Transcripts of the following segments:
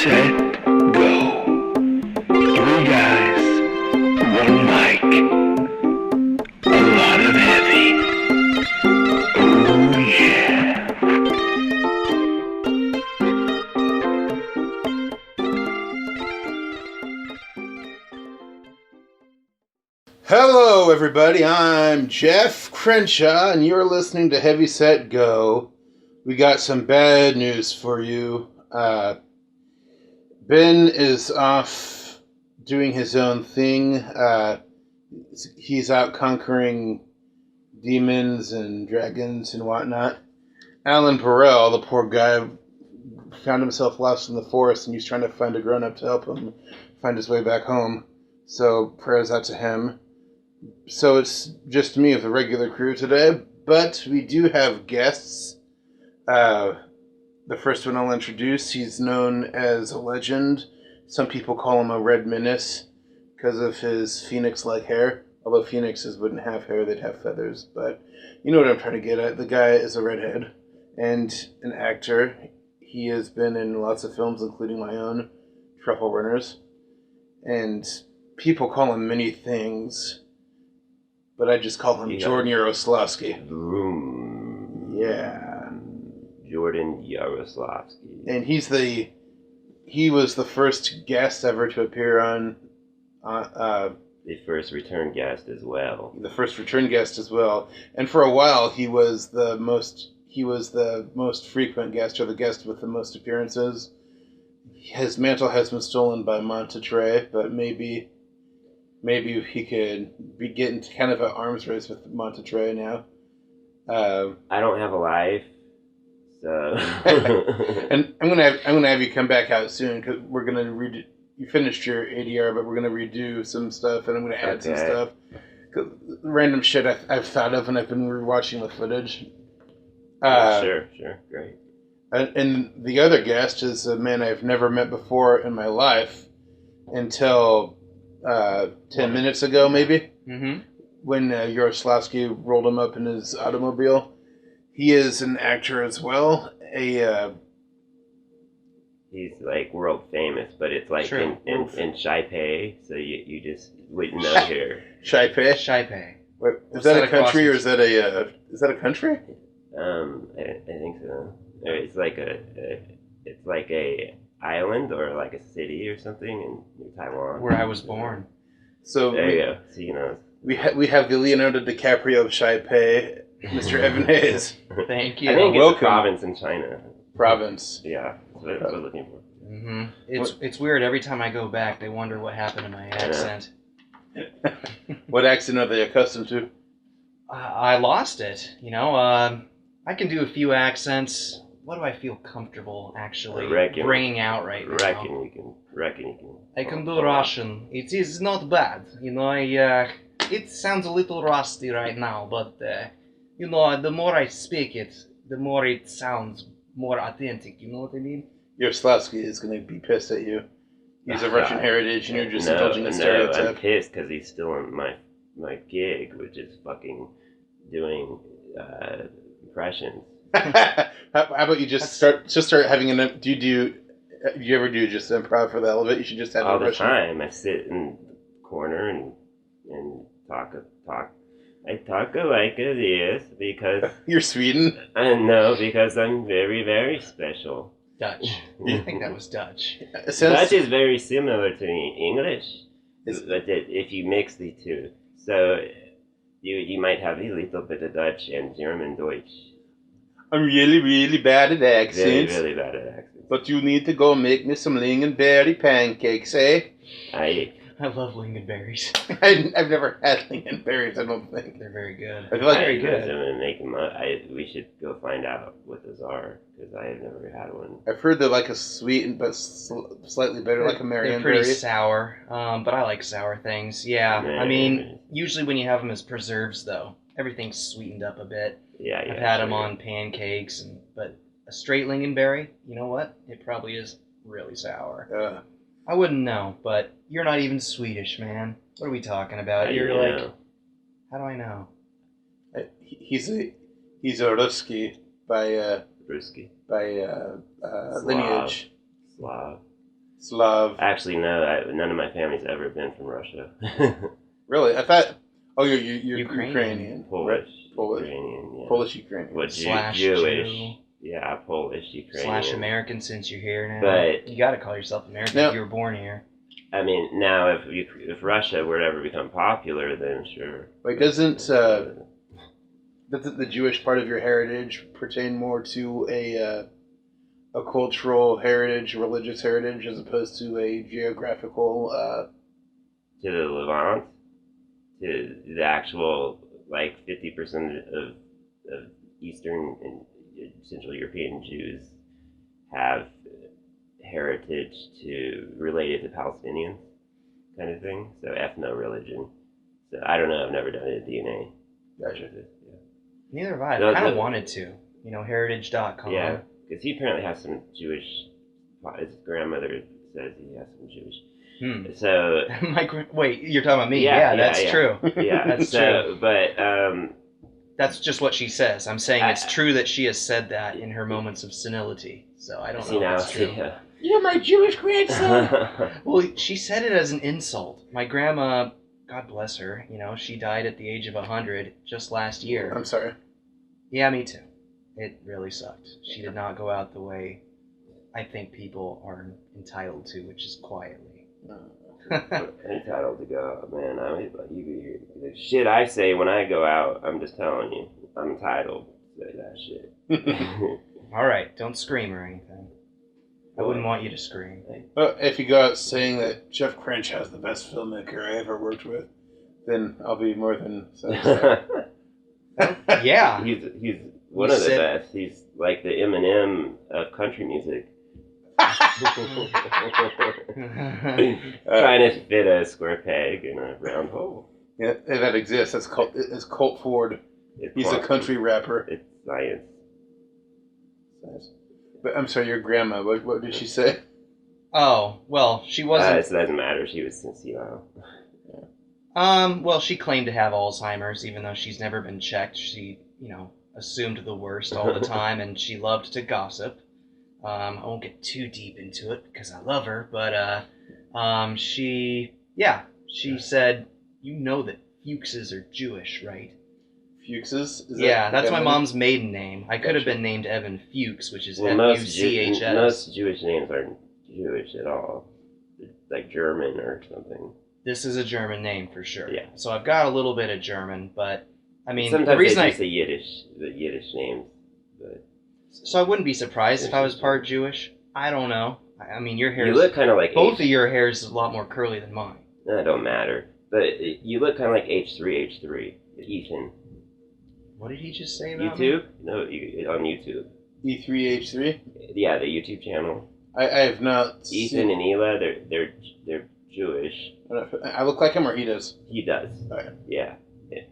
set, go. Three guys, one mic, a lot of heavy. Oh yeah. Hello everybody, I'm Jeff Crenshaw and you're listening to Heavy Set Go. We got some bad news for you. Ben is off doing his own thing. He's out conquering demons and dragons and whatnot. Alan Burrell, the poor guy, found himself lost in the forest and he's trying to find a grown-up to help him find his way back home. So prayers out to him. So it's just me of the regular crew today, but we do have guests. The first one I'll introduce, he's known as a legend. Some people call him a red menace because of his phoenix-like hair. Although phoenixes wouldn't have hair, they'd have feathers. But you know what I'm trying to get at. The guy is a redhead and an actor. He has been in lots of films, including my own, Truffle Runners. And people call him many things, but I just call him Jordan Yaroslavsky. Boom. Yeah. Jordan Yaroslavsky. And he was the first guest ever to appear on the first return guest as well. The first return guest as well. And for a while he was the most frequent guest, or the guest with the most appearances. His mantle has been stolen by Montetre, but maybe he could be getting kind of an arms race with Montetre now. I don't have a life, so. And I'm gonna have you come back out soon because we're gonna redo. You finished your ADR, but we're gonna redo some stuff, and I'm gonna add some stuff. Random shit I've thought of, and I've been rewatching the footage. Sure, great. And the other guest is a man I've never met before in my life until 10 minutes ago, maybe, when Yaroslavsky rolled him up in his automobile. He is an actor as well. He's like world famous, but it's like in Shai-Pei, so you just wouldn't know here. Shai-Pei? Shai-Pei. Wait, is that a country or is that a country? I think so. It's like a island or like a city or something in Taiwan. Where I was born. So there you go. So you know. We have the Leonardo DiCaprio of Shai-Pei, Mr. Evan Hayes. Thank you. I think it's a province in China. Province. Yeah, that's what we're looking for. It's weird. Every time I go back, they wonder what happened to my accent. What accent are they accustomed to? I lost it. I can do a few accents. What do I feel comfortable actually bringing out right now? Reckon you can. I can do Russian. It is not bad. It sounds a little rusty right now, but the more I speak it, the more it sounds more authentic. You know what I mean? Yaroslavsky is going to be pissed at you. He's of Russian heritage, and you're just indulging a stereotype. I'm pissed because he's still on my gig, which is fucking doing impressions. How about you just start having do you ever do just improv for the hell of it? You should just have all the time. I sit in the corner and talk. I talk like this because you're Sweden. No, because I'm very, very special. Dutch. I think that was Dutch. Dutch is very similar to English, but if you mix the two, so you might have a little bit of Dutch and German Deutsch. I'm really, really bad at accents. Really bad at accents. But you need to go make me some lingonberry pancakes, eh? I love lingonberries. I've never had lingonberries, I don't think. They're very good. I feel like very good. Make them we should go find out what those are, because I have never had one. I've heard they're like a sweet, but slightly better, like a Marion They're pretty berry. sour, but I like sour things. Yeah, I mean, usually when you have them as preserves, though, everything's sweetened up a bit. Yeah, I've had them on pancakes, but a straight lingonberry, you know what? It probably is really sour. I wouldn't know, but you're not even Swedish, man. What are we talking about? You're like, how do I know? He's a Ruski by lineage. Slav. Slav. Actually, no. None of my family's ever been from Russia. Really? I thought. Oh, you're Ukrainian. Ukrainian. Polish. Polish. Ukrainian, yeah. Polish Ukrainian. What, Slash Jewish. Jew. Yeah, Polish, Ukrainian. Slash American since you're here now. But- you gotta call yourself American No. if you were born here. I mean, now if Russia were to ever become popular, then sure. Wait, doesn't the Jewish part of your heritage pertain more to a cultural heritage, religious heritage, as opposed to a geographical? To the Levant, to the actual, like, 50% of Eastern and Central European Jews have heritage related to Palestinians, kind of thing. So ethno-religion. So I don't know. I've never done a DNA. Gotcha. Yeah. Neither have I. No, I kind of no. wanted to. Heritage.com. Yeah, because he apparently has some Jewish. His grandmother says he has some Jewish. So Wait, you're talking about me? Yeah, That's yeah. true. yeah, That's so but That's just what she says. I'm saying it's true that she has said that in her moments of senility. So I don't see know now, if it's true. yeah. You're my Jewish grandson. Well, she said it as an insult. My grandma, God bless her, she died at the age of 100 just last year. I'm sorry. Yeah, me too. It really sucked. She did not go out the way I think people are entitled to, which is quietly. Entitled to go out, man. I mean, the shit I say when I go out, I'm just telling you, I'm entitled to say that shit. All right, don't scream or anything. I wouldn't want you to scream. Well, if you go out saying that Jeff Crenshaw's the best filmmaker I ever worked with, then I'll be more than satisfied. Yeah. He's one of the best. He's like the Eminem of country music. Trying to fit a square peg in a round hole. Yeah, that exists. It's Colt Ford. He's a country rapper. It's science. But I'm sorry, your grandma. What did she say? Oh, well, she wasn't. It doesn't matter. She was senile. Well, she claimed to have Alzheimer's, even though she's never been checked. She, assumed the worst all the time, and she loved to gossip. I won't get too deep into it because I love her, but she said, that Fuchses are Jewish, right? Fuchses? That's my mom's maiden name. I could have been named Evan Fuchs, which is Fuchs. Most Jewish names aren't Jewish at all. They're like German or something. This is a German name for sure. Yeah. So I've got a little bit of German, but I mean, sometimes the reason they say the Yiddish names. But so I wouldn't be surprised if I was part Jewish. I don't know. I mean, your hair. You look kind of like both of your hairs is a lot more curly than mine. No, it don't matter. But you look kind of like H3H3, Ethan. What did he just say about YouTube? me? No, on YouTube. E3H3? Yeah, the YouTube channel. I have not Ethan and Ela, they're Jewish. I look like him, or he does? He does. Okay. Yeah.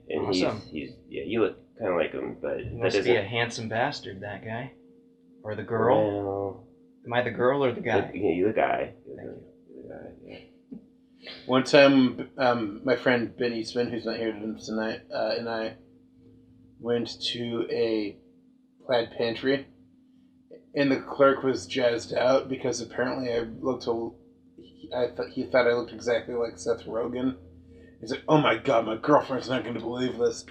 And awesome. he's you look kind of like him, but He must be a handsome bastard, that guy. Or the girl. Well, Am I the girl or the guy? You're the guy. Thank you. You're the guy, yeah. One time, my friend Ben Eastman, who's not here tonight, and I went to a plaid pantry, and the clerk was jazzed out because apparently he thought I looked exactly like Seth Rogen. He's like, "Oh my god, my girlfriend's not going to believe this."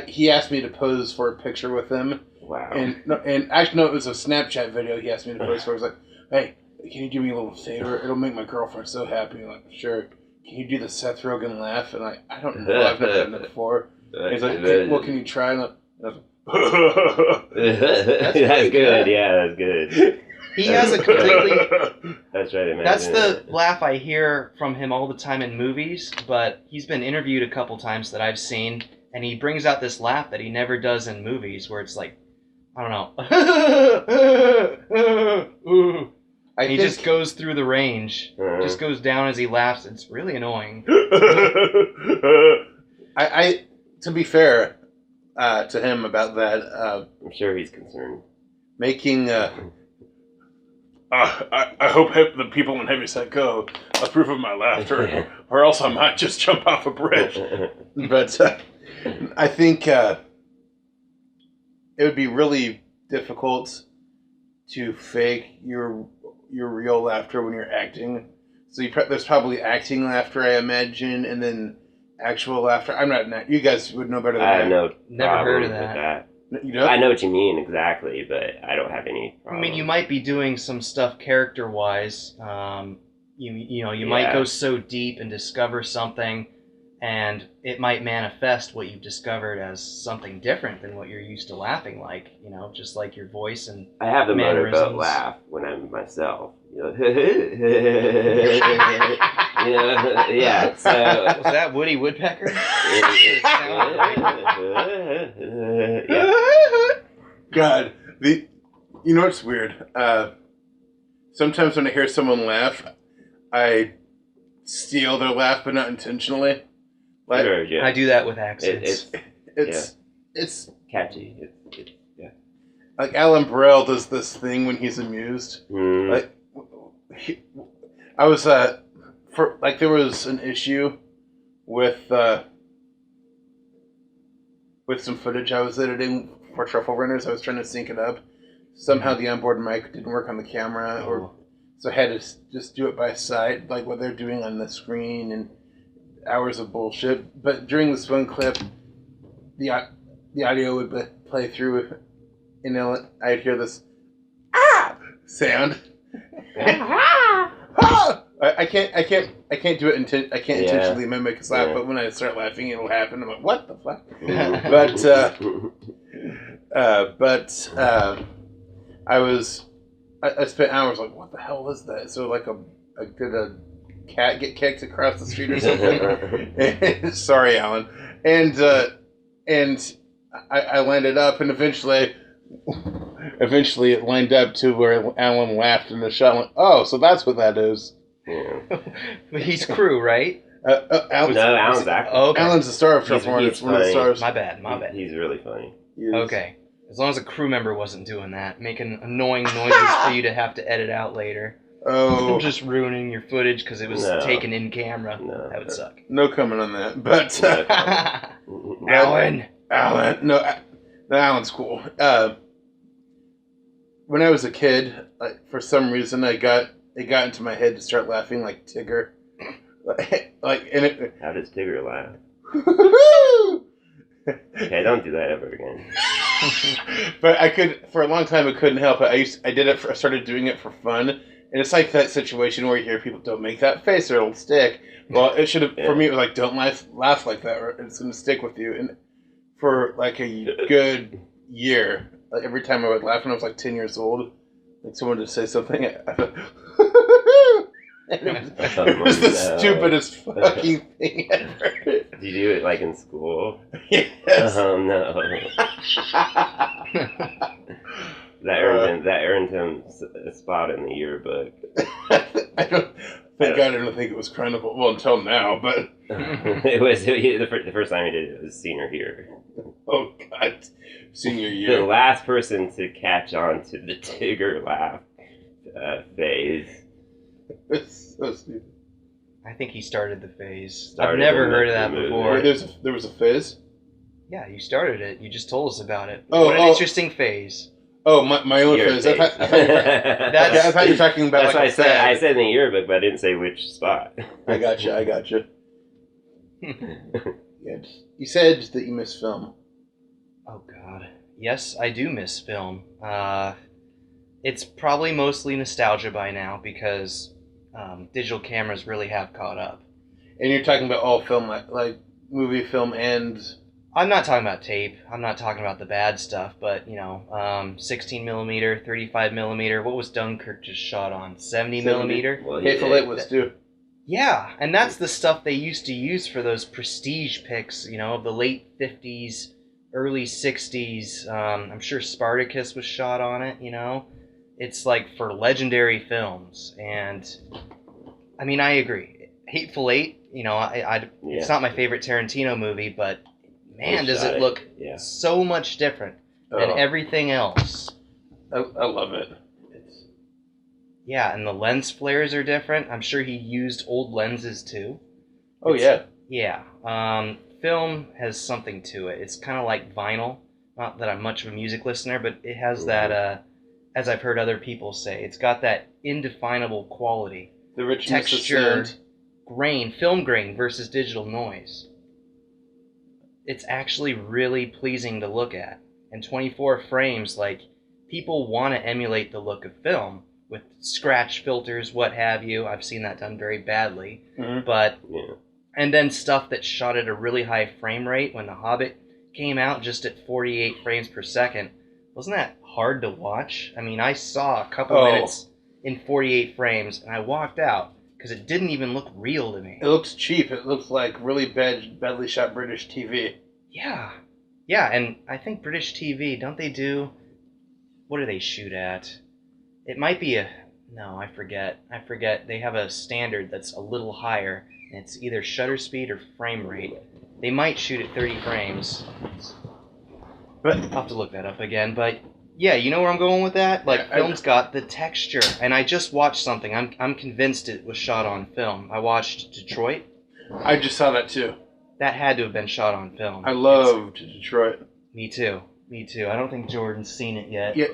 He asked me to pose for a picture with him. Wow. And actually, no, it was a Snapchat video he asked me to pose for. I was like, "Hey, can you do me a little favor? It'll make my girlfriend so happy." I'm like, "Sure." Can you do the Seth Rogen laugh? And I don't know. I've never done it before. He's like, "Well, can you try?" And I was That's good. Yeah, that's good. He has a completely... That's right. That's the laugh I hear from him all the time in movies, but he's been interviewed a couple times that I've seen, and he brings out this laugh that he never does in movies, where it's like, I don't know. He just goes through the range, just goes down as he laughs. It's really annoying. I to be fair to him about that, I'm sure he's concerned. making. I hope the people in Heaviside Go approve of my laughter, or else I might just jump off a bridge. But I think it would be really difficult to fake your your real laughter when you're acting. So there's probably acting laughter, I imagine, and then actual laughter. I'm not. You guys would know better than I have no Never heard of problem with that. You know? I know what you mean exactly, but I don't have any I problem. mean, you might be doing some stuff character-wise. You might go so deep and discover something, and it might manifest what you've discovered as something different than what you're used to laughing like. Just like your voice and I have the mannerisms. motorboat laugh when I'm myself. Yeah. So Was that Woody Woodpecker? Yeah. God, you know what's weird? Sometimes when I hear someone laugh, I steal their laugh, but not intentionally. Like, Sure, yeah. I do that with accents. It's Catchy. Yeah. like Alan Burrell does this thing when he's amused. Mm. Like I was there was an issue with some footage I was editing for Truffle Runners. I was trying to sync it up. Somehow the onboard mic didn't work on the camera, so I had to just do it by sight, like what they're doing on the screen, and hours of bullshit. But during this one clip, the audio would play through, and I'd hear this sound. I can't do it. I can't intentionally mimic his laugh, but when I start laughing, it'll happen. I'm like, what the fuck? I spent hours like, what the hell is that? So like did a cat get kicked across the street or something? Sorry, Alan. And I landed up, and eventually it lined up to where Alan laughed in the shot. Like, oh, so that's what that is. Yeah. But he's crew, right? Alan's acting. Okay. Alan's the star of Truffle Runners. One of the stars. My bad. He's really funny. Okay. As long as a crew member wasn't doing that, making annoying noises for you to have to edit out later. Oh. Just ruining your footage because it was taken in camera. No. That would suck. No comment on that. But Alan. No, Alan's cool. When I was a kid, for some reason, it got into my head to start laughing like Tigger. How does Tigger laugh? Okay, don't do that ever again. But for a long time, I couldn't help it. I started doing it for fun, and it's like that situation where you hear people, "Don't make that face, or it'll stick." Well, it should have. For me, it was like, "Don't laugh like that, or it's going to stick with you." And for like a good year, every time I would laugh when I was like 10 years old, like someone would say something, I thought, it was the stupidest fucking thing ever. Did you do it like in school? Yes. Oh no. That earned him a spot in the yearbook. Thank God I don't think it was credible. Well, until now, but it was the first time he did it was senior year. Oh God, senior year. The last person to catch on to the Tigger laugh phase. It's so stupid. I think he started the phase. Started I've never heard of the that movie. before. Wait, there was a fizz? Yeah, you started it. You just told us about it. Oh, what an interesting phase. Oh, my own Your fizz. I phase. thought you were talking about That's like what I a said. fad. I said in the yearbook, but I didn't say which spot. I gotcha. Yeah, you said that you miss film. Oh God. Yes, I do miss film. It's probably mostly nostalgia by now because digital cameras really have caught up. And you're talking about all film, like movie film and... I'm not talking about tape. I'm not talking about the bad stuff, but, 16 millimeter, 35 millimeter. What was Dunkirk just shot on? 70 millimeter? Well, Hateful Eight was too. Yeah, and that's the stuff they used to use for those prestige pics, of the late 50s, early 60s. I'm sure Spartacus was shot on it, It's like for legendary films. And, I mean, I agree. Hateful Eight, it's not my favorite Tarantino movie, but man, does it look so much different than everything else. I love it. Yeah, and the lens flares are different. I'm sure he used old lenses too. Oh, yeah. Yeah. Film has something to it. It's kind of like vinyl. Not that I'm much of a music listener, but it has that as I've heard other people say, it's got that indefinable quality. The richness Texture, of sound. grain, film grain versus digital noise. It's actually really pleasing to look at. And 24 frames, like, people want to emulate the look of film with scratch filters, what have you. I've seen that done very badly. Mhm. But, Yeah. and then stuff that shot at a really high frame rate when The Hobbit came out just at 48 frames per second. Wasn't that hard to watch? I mean, I saw a couple minutes in 48 frames and I walked out because it didn't even look real to me. It looks cheap. It looks like really badly shot British TV. Yeah. Yeah, and I think British TV, don't they do... What do they shoot at? It might be a... No, I forget. They have a standard that's a little higher, and it's either shutter speed or frame rate. They might shoot at 30 frames. But I'll have to look that up again, but... Yeah, you know where I'm going with that? Like, Yeah, film's got the texture. And I just watched something. I'm convinced it was shot on film. I watched Detroit. I just saw that too. That had to have been shot on film. I loved Detroit. Me too. I don't think Jordan's seen it yet. Yeah.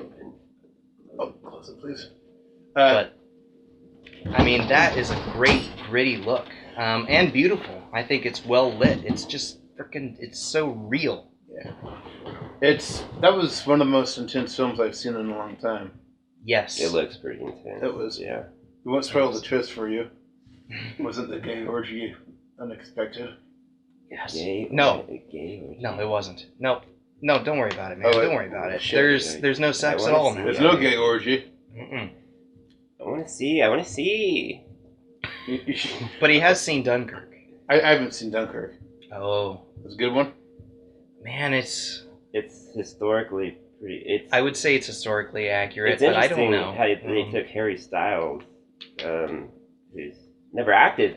Oh, close it, please. But, I mean, that is a great, gritty look. And beautiful. I think it's well lit. It's just freaking... It's so real. Yeah. That was one of the most intense films I've seen in a long time. Yes. It looks pretty intense. It was. Yeah. We won't spoil the twist for you. Wasn't the gay orgy unexpected? Yes. Gay? No. Gay or No, it wasn't. No, don't worry about it, man. Oh, Don't worry about it. shit. There's no sex I at wanna all, see man. There's Yeah. no gay orgy. Mm-mm. I want to see. But he has seen Dunkirk. I haven't seen Dunkirk. Oh, It's a good one. man, it's... It's historically pretty. It's. I would say it's historically accurate, It's but I interesting don't know. how they took Harry Styles, who's never acted.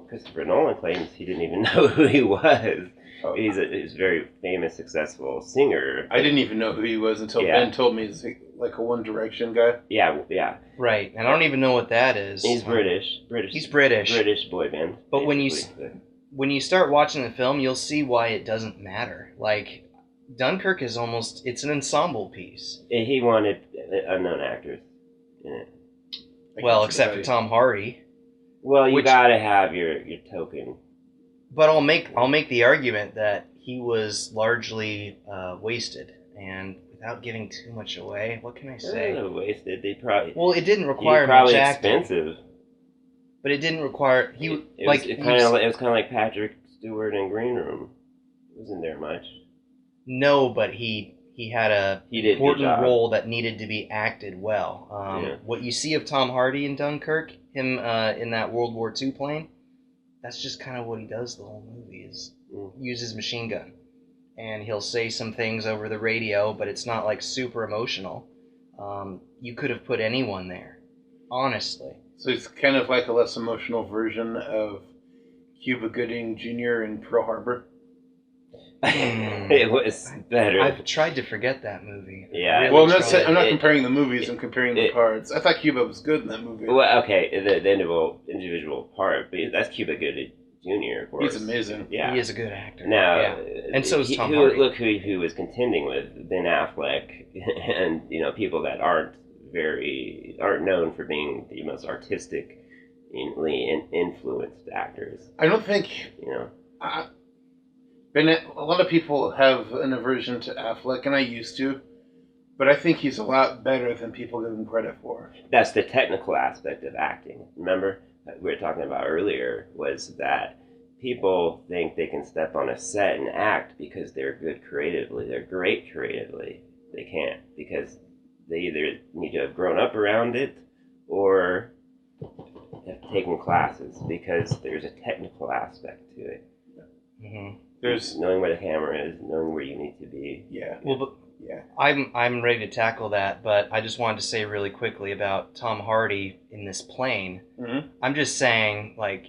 Christopher Nolan claims he didn't even know who he was. Oh. He's a very famous, successful singer. I didn't even know who he was until Yeah. Ben told me he's like a One Direction guy. Yeah. Right, and I don't even know what that is. He's British. He's British. British boy band. But when you basically. When you start watching the film, you'll see why it doesn't matter. Like, Dunkirk is almost... It's an ensemble piece. He wanted unknown actors in it. Well, except for Tom Hardy. Well, you Which- gotta have your token. But I'll make the argument that he was largely wasted, and without giving too much away, what can I say? Wasted. They probably. Well, it didn't He's require probably much acting, expensive. but it didn't require It was kind of like Patrick Stewart in Green Room. Wasn't there much? No, but he had a He did a good important job. role that needed to be acted well. Yeah. What you see of Tom Hardy in Dunkirk, him in that World War II plane, that's just kind of what he does the whole movie, is use his machine gun. And he'll say some things over the radio, but it's not like super emotional. You could have put anyone there, honestly. So it's kind of like a less emotional version of Cuba Gooding Jr. in Pearl Harbor. It was better. I've tried to forget that movie. Yeah. I really Well, I'm not, tried. I'm not comparing the movies. I'm comparing the it- parts. I thought Cuba was good in that movie. Well, okay, the individual part, but that's Cuba Gooding Jr. Of course. He's amazing. Yeah. He is a good actor. Now, Yeah. And so is Tom who, Hardy. Look who was contending with Ben Affleck, and people that aren't known for being the most artistically influenced actors. I don't think a lot of people have an aversion to Affleck, and I used to, but I think he's a lot better than people give him credit for. That's the technical aspect of acting. Remember, we were talking about earlier, was that people think they can step on a set and act because they're good creatively. They're great creatively. They can't, because they either need to have grown up around it or have taken classes, because there's a technical aspect to it. Mm-hmm. There's knowing where the camera is, knowing where you need to be. yeah. Well, but Yeah. I'm ready to tackle that, but I just wanted to say really quickly about Tom Hardy in this plane. Mm-hmm. I'm just saying, like,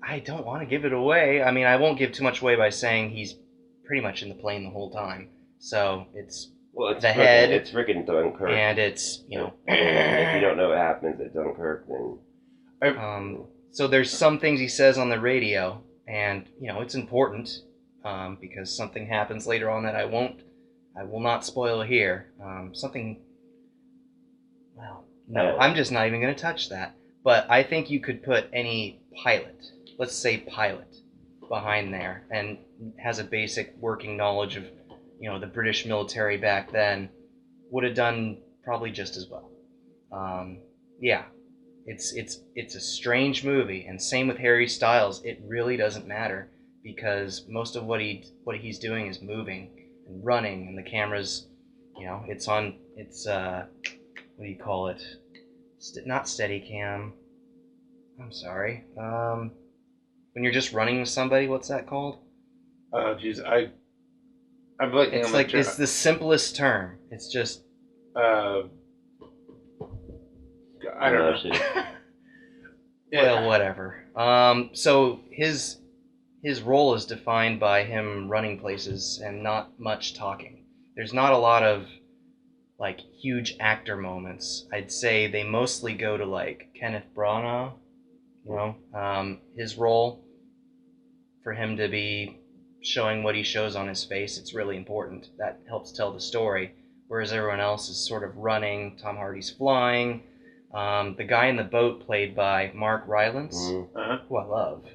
I don't want to give it away. I mean, I won't give too much away by saying he's pretty much in the plane the whole time. So it's Well, the head, it's freaking Dunkirk. and it's, If you don't know what happens at Dunkirk, then so there's some things he says on the radio, and it's important because something happens later on that I won't I will not spoil here. Something. Well, no, Yeah. I'm just not even going to touch that. But I think you could put any pilot, let's say pilot, behind there, and has a basic working knowledge of, the British military back then, would have done probably just as well. Yeah, it's a strange movie, and same with Harry Styles. It really doesn't matter because most of what he's doing is moving and running, and the camera's, it's on. It's what do you call it? Not Steadicam. I'm sorry. When you're just running with somebody, what's that called? Oh, jeez, I'm blanking. It's like it's the simplest term. It's just. I don't know. Well, whatever. So his role is defined by him running places and not much talking. There's not a lot of like huge actor moments. I'd say they mostly go to like Kenneth Branagh. His role, for him to be showing what he shows on his face, it's really important. That helps tell the story. Whereas everyone else is sort of running. Tom Hardy's flying. The guy in the boat, played by Mark Rylance, who I love,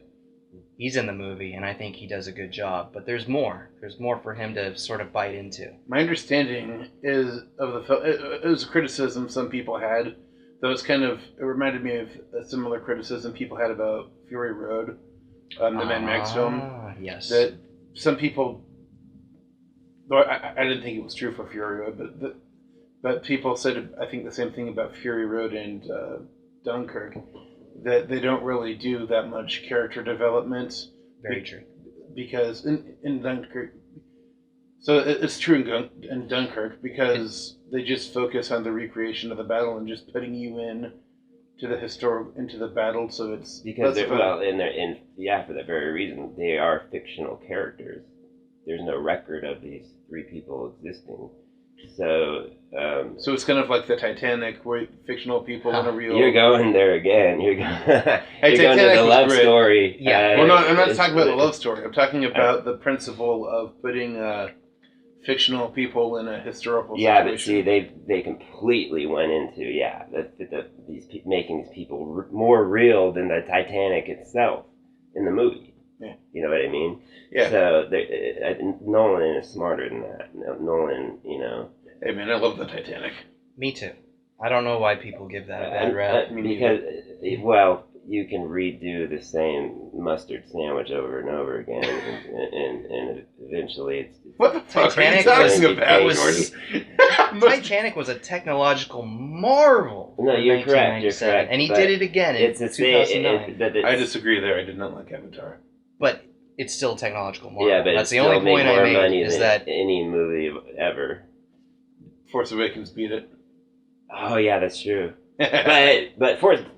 he's in the movie, and I think he does a good job. But there's more. There's more for him to sort of bite into. My understanding is of the film. It was a criticism some people had. Though it reminded me of a similar criticism people had about Fury Road, the Mad Max film. Yes. That some people, though I didn't think it was true for Fury Road, but people said, I think, the same thing about Fury Road and Dunkirk, that they don't really do that much character development. Very true. Because in Dunkirk, so it's true in Dunkirk, because they just focus on the recreation of the battle and just putting you into the battle, so it's because for that very reason they are fictional characters. There's no record of these three people existing, so it's kind of like the Titanic, where fictional people in a real. You're going there again. You're going to Titanic the love great. story. Yeah. Well, no, I'm not talking about the love story. I'm talking about the principle of putting fictional people in a historical situation. Yeah, but see, they completely went into making these people more real than the Titanic itself in the movie. Yeah. You know what I mean? Yeah. So Nolan is smarter than that. Nolan, Hey man, I love the Titanic. Me too. I don't know why people give that a bad rap. Because, well, you can redo the same mustard sandwich over and over again, and eventually it's... What the fuck are you talking about, Titanic was a technological marvel. No, you're correct. And he did it again in 2009. I disagree there. I did not like Avatar. But it's still a technological marvel. Yeah, but that's the only point I made, is that any movie ever. Force Awakens beat it. Oh yeah, that's true. but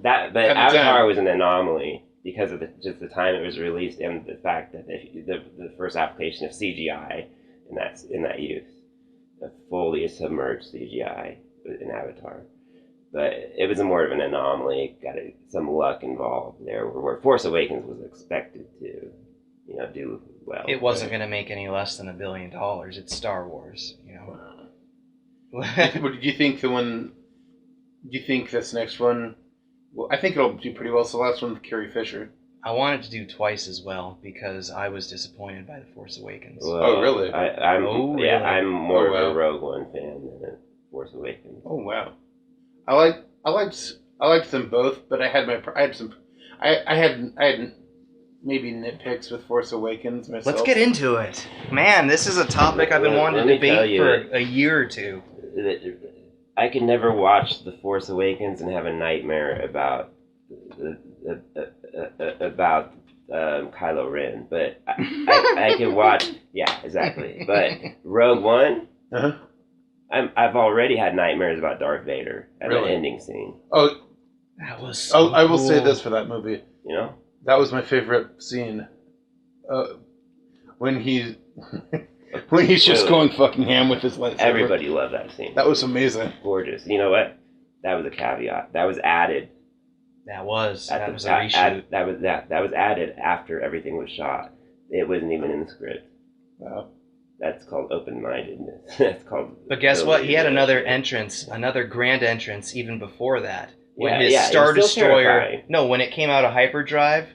Avatar was an anomaly because of just the time it was released and the fact that the first application of CGI in that use, a fully submerged CGI in Avatar. But it was more of an anomaly. Got some luck involved there, where Force Awakens was expected to, do well. It wasn't going to make any less than $1 billion. It's Star Wars, What did you think do you think this next one? Well, I think it'll do pretty well. It's the last one with Carrie Fisher. I wanted to do twice as well because I was disappointed by The Force Awakens. Well, oh, really? I'm really? I'm more of a Rogue One fan than a Force Awakens. Oh wow, I liked them both, but I had maybe nitpicks with Force Awakens myself. Let's get into it, man. This is a topic I've been wanting to debate for a year or two. I could never watch The Force Awakens and have a nightmare about Kylo Ren, but I can watch. Yeah, exactly. But Rogue One, I've already had nightmares about Darth Vader at the ending scene. Oh, that was. So I will cool. say this for that movie. That was my favorite scene. When he's just going fucking ham with his lightsaber. Everybody loved that scene. That was amazing. Gorgeous. You know what? That was a caveat. That was added. That was a reshoot. That was added after everything was shot. It wasn't even in the script. Wow. That's called open-mindedness. That's called. But guess what? He had another entrance. entrance, another grand entrance, even before that. When Yeah, his yeah, it Star was still Destroyer. terrifying. No, when it came out of hyperdrive,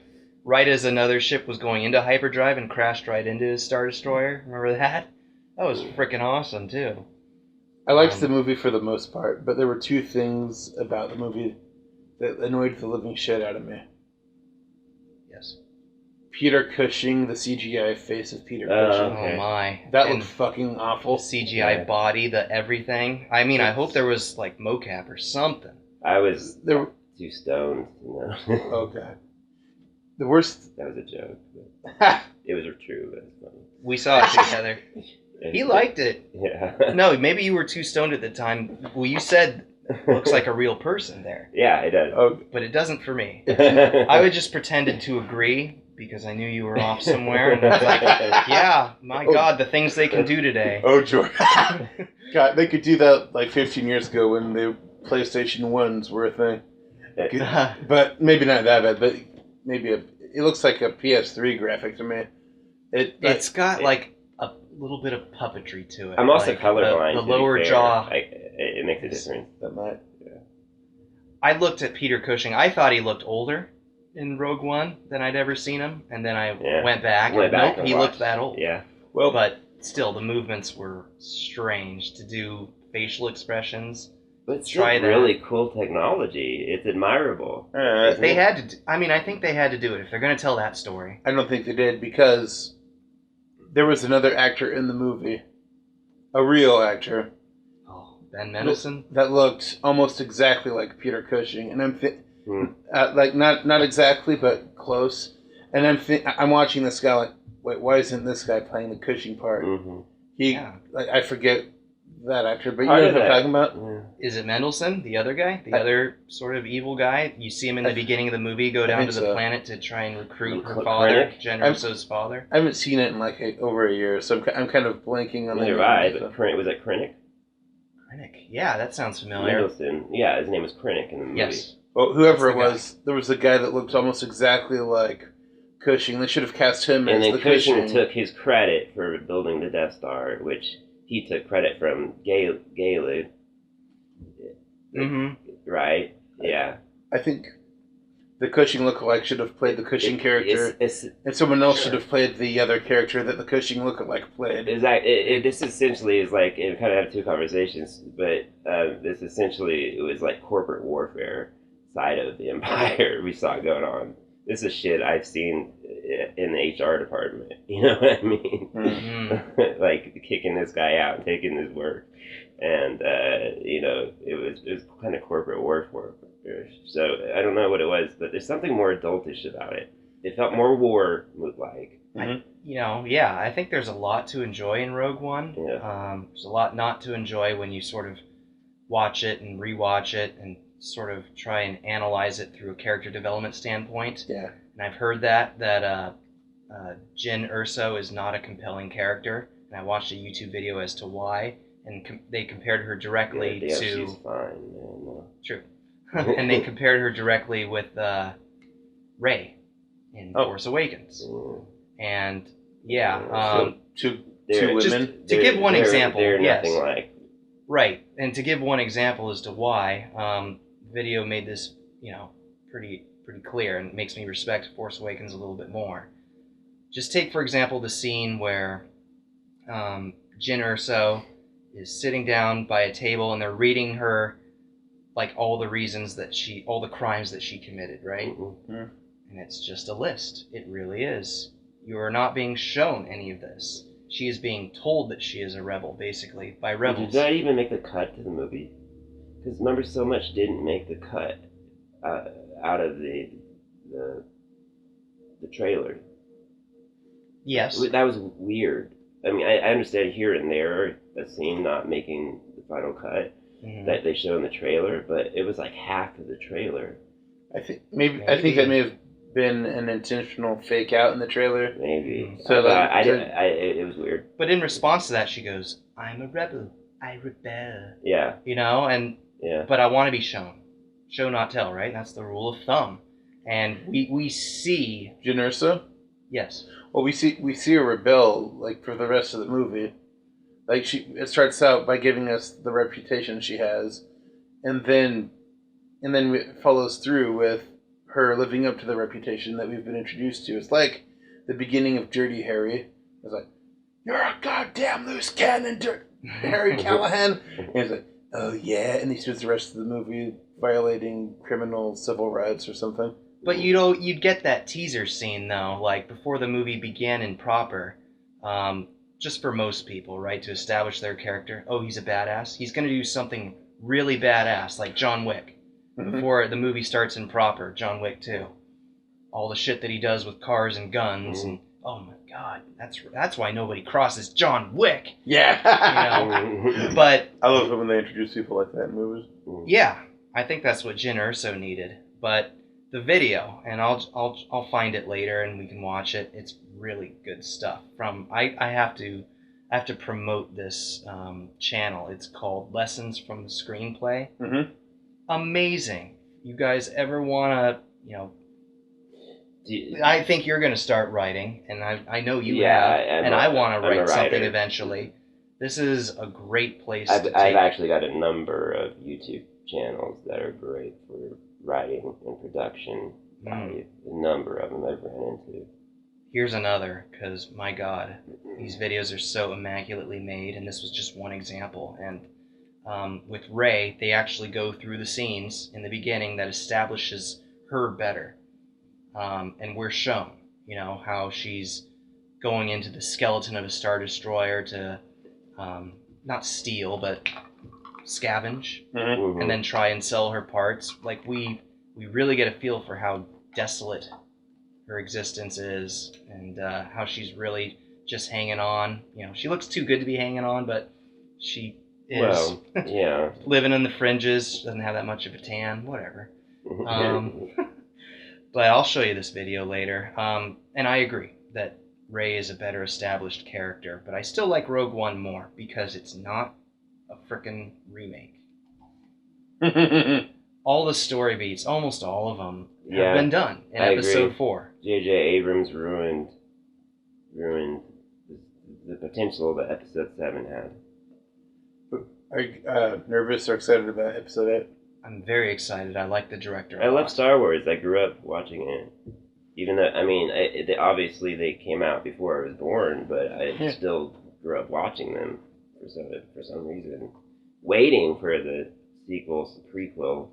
right as another ship was going into hyperdrive and crashed right into his Star Destroyer. Remember that? That was freaking awesome too. I liked the movie for the most part, but there were two things about the movie that annoyed the living shit out of me. Yes. Peter Cushing, the CGI face of Peter Cushing. Okay. Oh my. That And looked fucking the awful. CGI body, the everything. I mean, I hope there was like mocap or something. I was There. too stoned. You know? Okay. The worst. That was a joke. But it was true, but it's funny. We saw it together. He liked it. Yeah. No, maybe you were too stoned at the time. Well, you said looks like a real person there, Yeah, it does. Oh, but it doesn't for me. I would just pretended to agree because I knew you were off somewhere. And was like, yeah, my God, the things they can do today. oh, George. God, they could do that like 15 years ago when the PlayStation 1s were a thing. But maybe not that bad, but maybe it looks like a PS3 graphic to me. It's got like a little bit of puppetry to it. I'm also like colorblind. The to be lower fair. jaw. It makes a difference. That might. I looked at Peter Cushing. I thought he looked older in Rogue One than I'd ever seen him, and then I went back. Nope, and he watched. looked that old. Yeah. Well, But still, the movements were strange to do facial expressions. But it's still Try that. really cool technology. It's admirable. They had to. I mean, I think they had to do it if they're going to tell that story. I don't think they did because there was another actor in the movie, a real actor, Oh, Ben Mendelsohn. that looked almost exactly like Peter Cushing, and I'm Hmm. like not exactly, but close. And I'm watching this guy like, wait, why isn't this guy playing the Cushing part? Mm-hmm. Like, I forget that actor, but you Part know of what I'm that. talking about. Yeah. Is it Mendelsohn, the other guy, the other sort of evil guy? You see him in the beginning of the movie go I down think to the so. planet to try and recruit her Krennic? father, Jen Erso's father. I haven't seen it in like over a year, so I'm kind of blanking on the Neither name. have I, So- but was it Krennic? Krennic. Yeah, that sounds familiar. Mendelsohn. Yeah, his name was Krennic in the movie. Yes. Well, whoever it That's the was, there was a guy that looked almost exactly like Cushing. They should have cast him And as then the Cushing Cushing. took his credit for building the Death Star, which he took credit from Galud. Mm-hmm. Right? Yeah. I think the Cushing lookalike should have played the Cushing character, and someone else should have played the other character that the Cushing lookalike played. This essentially is like, it kind of had two conversations, but this essentially, it was like corporate warfare side of the empire we saw going on. This is shit I've seen in the HR department. You know what I mean? Mm-hmm. Like kicking this guy out and taking his work. And, it was kind of corporate warfare. So I don't know what it was, but there's something more adultish about it. It felt more war-like. I think there's a lot to enjoy in Rogue One. Yeah. There's a lot not to enjoy when you sort of watch it and rewatch it and sort of try and analyze it through a character development standpoint. Yeah. And I've heard that Jyn Erso is not a compelling character, and I watched a YouTube video as to why, and they compared her directly Yeah, to... she's fine, man. True. And they compared her directly with Rey in Force Awakens. And Two They're- women. to give one example, they're yes. nothing like. Right, and to give one example as to why, video made this, pretty clear, and makes me respect Force Awakens a little bit more. Just take, for example, the scene where Jyn Erso is sitting down by a table, and they're reading her, like, all the crimes that she committed, right? Mm-hmm. And it's just a list. It really is. You are not being shown any of this. She is being told that she is a rebel, basically, by rebels. Did that even make the cut to the movie? Because remember, so much didn't make the cut out of the trailer. Yes. That was weird. I mean, I understand here and there a scene not making the final cut that they show in the trailer, but it was like half of the trailer. I think that may have been an intentional fake out in the trailer. Maybe. So it was weird. But in response to that, she goes, "I'm a rebel. I rebel." Yeah. But I want to be shown. Show, not tell, right? That's the rule of thumb. And we see... Jyn Erso? Yes. Well, we see her rebel like for the rest of the movie. Like it starts out by giving us the reputation she has, and then it follows through with her living up to the reputation that we've been introduced to. It's like the beginning of Dirty Harry. It's like, "You're a goddamn loose cannon, Harry Callahan." And he's like, "Oh yeah," and he spends the rest of the movie violating criminal civil rights or something. But you'd get that teaser scene though, like before the movie began in proper, just for most people, right, to establish their character. Oh, he's a badass. He's gonna do something really badass, like John Wick. Before the movie starts in proper, John Wick 2. All the shit that he does with cars and guns, and oh my god, that's why nobody crosses John Wick. Yeah. But I love it when they introduce people like that in movies. Yeah, I think that's what Jyn Erso needed. But the video, and I'll find it later and we can watch it. It's really good stuff. I have to promote this channel. It's called Lessons from the Screenplay. Amazing. You guys ever want to, I think you're going to start writing, and I know you have, and I want to write something eventually. This is a great place to take. I've actually got a number of YouTube channels that are great for writing and production value. A number of them I've ran into. Here's another, because my God, these videos are so immaculately made, and this was just one example. And with Rey, they actually go through the scenes in the beginning that establishes her better. And we're shown, how she's going into the skeleton of a Star Destroyer to not steal, but scavenge, and then try and sell her parts. Like, we really get a feel for how desolate her existence is, and how she's really just hanging on. She looks too good to be hanging on, but she is living in the fringes. Doesn't have that much of a tan. Whatever. But I'll show you this video later. And I agree that Rey is a better established character, but I still like Rogue One more because it's not a frickin' remake. All the story beats, almost all of them, have been done in Episode 4. J.J. Abrams ruined the potential that Episode 7 had. Are you nervous or excited about Episode 8? I'm very excited. I like the director. I love Star Wars. I grew up watching it. Even though, obviously they came out before I was born, but I still grew up watching them for some reason. Waiting for the sequels, the prequel,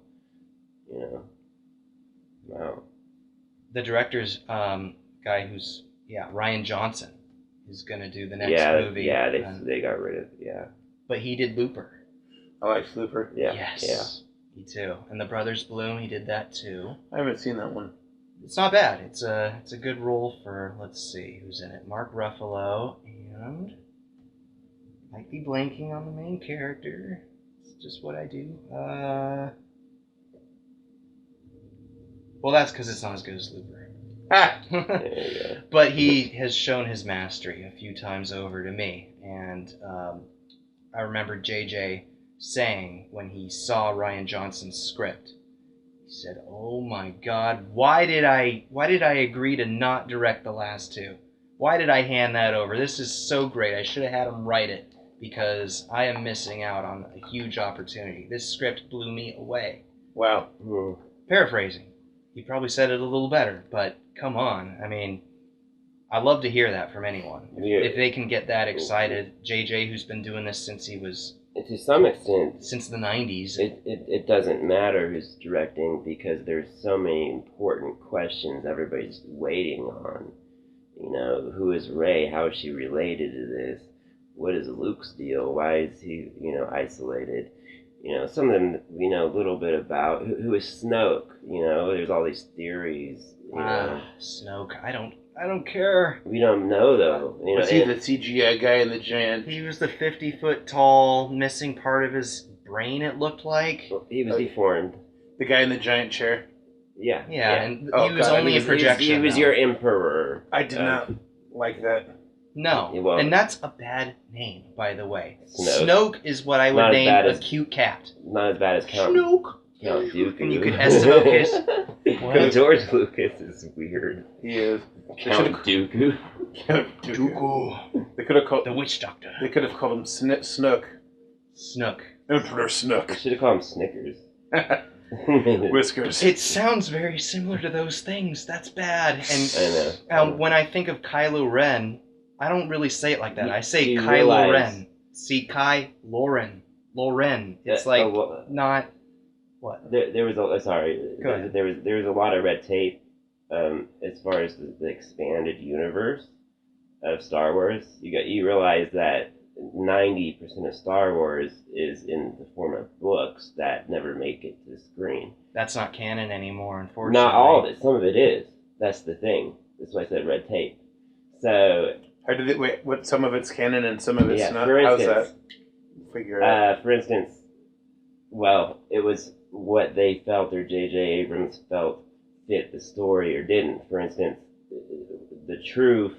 Wow. The director's guy who's, Ryan Johnson, is going to do the next movie. Yeah, they got rid of, But he did Looper. I like Looper. Yeah. Yes. Yeah. Me too. And The Brothers Bloom, he did that too. I haven't seen that one. It's not bad. It's a good role for, let's see, who's in it? Mark Ruffalo, and might be blanking on the main character. It's just what I do. Well, that's because it's not as good as Looper. There you go. But he has shown his mastery a few times over to me, and I remember JJ saying when he saw Ryan Johnson's script, he said, "Oh my God, why did I agree to not direct the last two? Why did I hand that over? This is so great. I should have had him write it because I am missing out on a huge opportunity. This script blew me away." Wow. Paraphrasing. He probably said it a little better, but come on. I love to hear that from anyone. If they can get that excited. JJ, who's been doing this since he was... To some extent... Since the 90s. It doesn't matter who's directing because there's so many important questions everybody's waiting on. Who is Rey? How is she related to this? What is Luke's deal? Why is he, isolated? Some of them we know a little bit about. Who is Snoke? There's all these theories. Snoke. I don't care. We don't know though. Was he the CGI guy in the giant? He was the 50-foot tall, missing part of his brain. It looked like he was deformed. The guy in the giant chair. Yeah. And he was only a projection. He was your emperor. I did not like that. No, and that's a bad name, by the way. Snoke is what I would name a cute cat. Not as bad as Count. Snoke. Count Dooku. And you could Eskimo kiss. What? George Lucas is weird. He is. Count Dooku. Dooku. They could have called. The Witch Doctor. They could have called him Snook. Snook. Emperor They Snook. should have called him Snickers. Whiskers. It sounds very similar to those things. That's bad. And I know. when I think of Kylo Ren, I don't really say it like that. I say You Kylo realize- Ren. See, Loren. It's like not what. There was a sorry. Go ahead. There was a lot of red tape as far as the expanded universe of Star Wars. You realize that 90% of Star Wars is in the form of books that never make it to the screen. That's not canon anymore, unfortunately. Not all of it. Some of it is. That's the thing. That's why I said red tape. So. How did it? Wait, what? Some of it's canon and some of it's Yeah, not. for How's instance, that? Figure it out. For instance, well, it was what they felt or J.J. Abrams felt fit the story or didn't. For instance, the truth